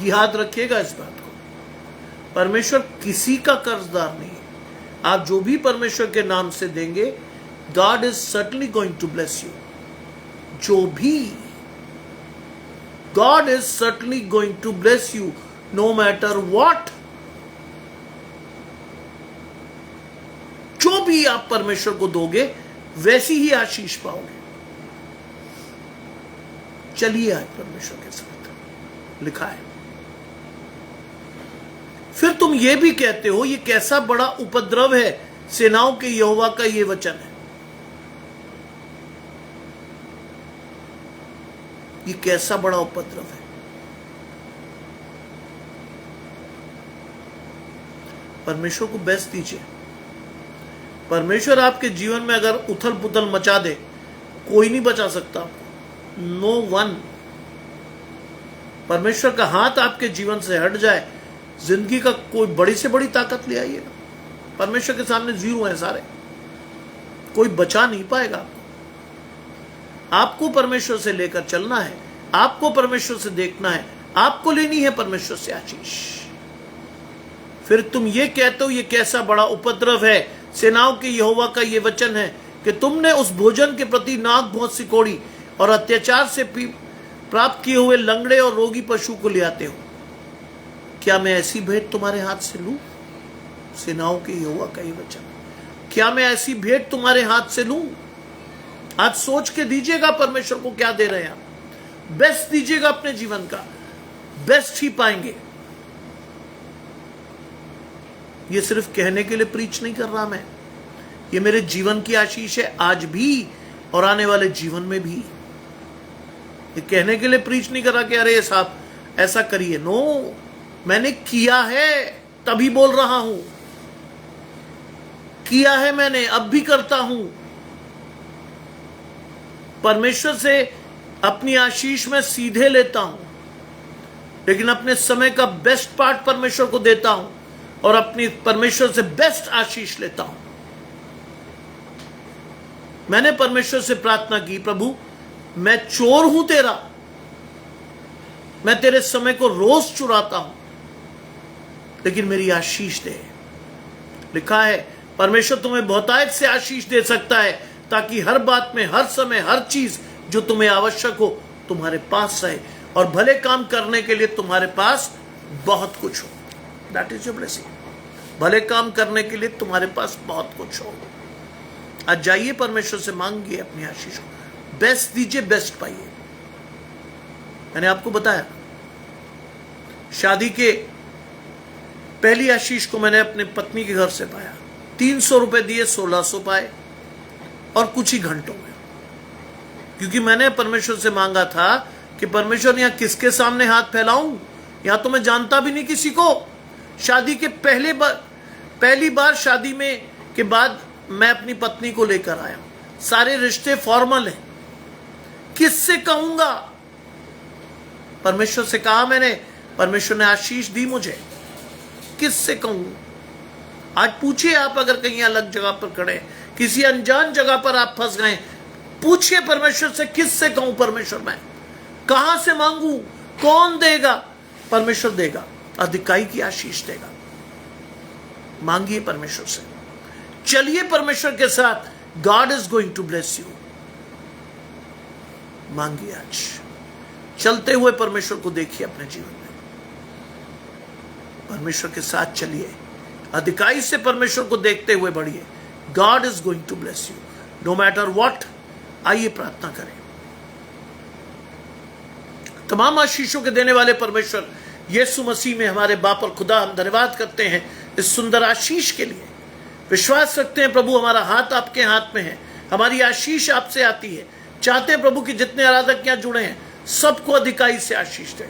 याद रखिएगा इस बात को। परमेश्वर किसी का कर्जदार नहीं है। आप जो भी परमेश्वर के नाम से देंगे, God is certainly going to bless you. जो भी, God is certainly going to bless you no matter what. जो भी आप परमेश्वर को दोगे वैसी ही आशीष पाओगे। चलिए आज परमेश्वर के साथ, लिखा है। फिर तुम ये भी कहते हो, ये कैसा बड़ा उपद्रव है, सेनाओं के यहोवा का ये वचन है। ये कैसा बड़ा उपद्रव है। परमेश्वर को बेस्ट दीजिए। परमेश्वर आपके जीवन में अगर उथल पुथल मचा दे, कोई नहीं बचा सकता आपको, नो वन। परमेश्वर का हाथ आपके जीवन से हट जाए, जिंदगी का कोई बड़ी से बड़ी ताकत ले आइएगा। परमेश्वर के सामने जीरो है सारे, कोई बचा नहीं पाएगा आपको। आपको परमेश्वर से लेकर चलना है, आपको परमेश्वर से देखना है, आपको लेनी है परमेश्वर से आशीष। फिर तुम ये कहते हो, ये कैसा बड़ा उपद्रव है, सेनाओं के यहोवा का ये वचन है कि तुमने उस भोजन के प्रति नाक भौं सिकोड़ी और अत्याचार से प्राप्त किए हुए लंगड़े और रोगी पशु को ले आते हो। क्या मैं ऐसी भेंट तुम्हारे हाथ से लूं? सेनाओं के यहोवा का ये वचन, क्या मैं ऐसी भेंट तुम्हारे हाथ से लूं? आज सोच के दीजिएगा परमेश्वर को क्या दे रहे हैं आप। बेस्ट दीजिएगा अपने जीवन का, बेस्ट ही पाएंगे। ये सिर्फ कहने के लिए प्रीच नहीं कर रहा मैं, ये मेरे जीवन की आशीष है, आज भी और आने वाले जीवन में भी। ये कहने के लिए प्रीच नहीं कर रहा कि अरे साहब ऐसा करिए। नो, मैंने किया है तभी बोल रहा हूं। किया है मैंने, अब भी करता हूं। परमेश्वर से अपनी आशीष में सीधे लेता हूं, लेकिन अपने समय का बेस्ट पार्ट परमेश्वर को देता हूं और अपनी परमेश्वर से बेस्ट आशीष लेता हूं। मैंने परमेश्वर से प्रार्थना की, प्रभु मैं चोर हूं तेरा, मैं तेरे समय को रोज चुराता हूं, लेकिन मेरी आशीष दे। लिखा है परमेश्वर तुम्हें बहुतायत से आशीष दे सकता है, ताकि हर बात में, हर समय, हर चीज जो तुम्हें आवश्यक हो तुम्हारे पास रहे, और भले काम करने के लिए तुम्हारे पास बहुत कुछ हो। That is your blessing. भले काम करने के लिए तुम्हारे पास बहुत कुछ हो। आज जाइए परमेश्वर से मांगिए अपनी आशीष को, बेस्ट दीजिए, बेस्ट पाइए। मैंने आपको बताया शादी के पहली आशीष को मैंने अपने पत्नी के घर से पाया। 300 रुपए दिए, 1600 पाए, और कुछ ही घंटों में। क्योंकि मैंने परमेश्वर से मांगा था कि परमेश्वर यहां किसके सामने हाथ फैलाऊं, यहां तो मैं जानता भी नहीं किसी को। शादी के पहली बार शादी में के बाद मैं अपनी पत्नी को लेकर आया, सारे रिश्ते फॉर्मल हैं, किससे कहूंगा। परमेश्वर से कहा मैंने, परमेश्वर ने आशीष दी मुझे, किससे कहूं। आज पूछिए आप, अगर कहीं अलग जगह पर खड़े, किसी अनजान जगह पर आप फंस गए, पूछिए परमेश्वर से, किससे कहूं परमेश्वर, मैं कहां से मांगू, कौन देगा। परमेश्वर देगा, अधिकाई की आशीष देगा। मांगिए परमेश्वर से, चलिए परमेश्वर के साथ। God is going to bless you. मांगिए आज, चलते हुए परमेश्वर को देखिए अपने जीवन में। परमेश्वर के साथ चलिए, अधिकाई से परमेश्वर को देखते हुए बढ़िए। God is going to bless you no matter what. आइए प्रार्थना करें। तमाम आशीषों के देने वाले परमेश्वर यीशु मसीह में हमारे बाप और खुदा, हम धन्यवाद करते हैं इस सुंदर आशीष के लिए। विश्वास रखते हैं प्रभु, हमारा हाथ आपके हाथ में है, हमारी आशीष आपसे आती है। चाहते हैं प्रभु कि जितने आराधक यहां जुड़े हैं सबको अधिकाई से आशीष दें।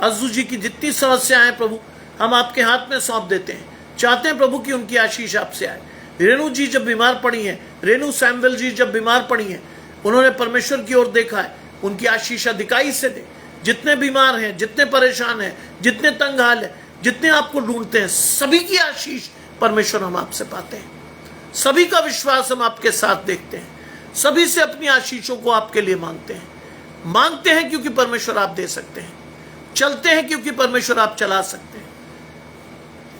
अज्जू जी की जितनी समस्याएं हैं प्रभु, हम आपके हाथ में सौंप देते हैं। चाहते हैं प्रभु कि उनकी आशीष आपसे आए। रेणु जी जब बीमार पड़ी हैं, रेणु सैमुअल जी जब बीमार पड़ी हैं, उन्होंने परमेश्वर की ओर देखा है, उनकी आशीष अधिकाई से दे। जितने बीमार हैं, जितने परेशान हैं, जितने तंग हाल है, जितने आपको ढूंढते हैं, सभी की आशीष परमेश्वर हम आपसे पाते हैं। सभी का विश्वास हम आपके साथ देखते हैं, सभी से अपनी आशीषों को आपके लिए मांगते हैं। मांगते हैं क्योंकि परमेश्वर आप दे सकते हैं, चलते हैं क्योंकि परमेश्वर आप चला सकते हैं।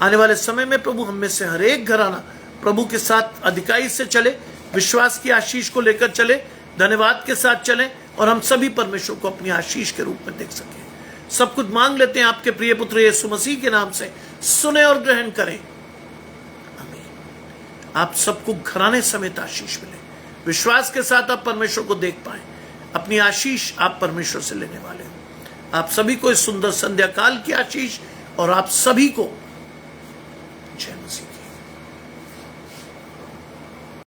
आने वाले समय में प्रभु हम में से हर एक घराना प्रभु के साथ अधिकाई से चले, विश्वास की आशीष को लेकर चले, धन्यवाद के साथ चले, और हम सभी परमेश्वर को अपनी आशीष के रूप में देख सकें। सब कुछ मांग लेते हैं आपके प्रिय पुत्र यीशु मसीह के नाम से, सुने और ग्रहण करें। आमीन। आप सबको घराने समेत आशीष मिले, विश्वास के साथ आप परमेश्वर को देख पाए, अपनी आशीष आप परमेश्वर से लेने वाले हो। आप सभी को इस सुंदर संध्या काल की आशीष, और आप सभी को जय मसीह।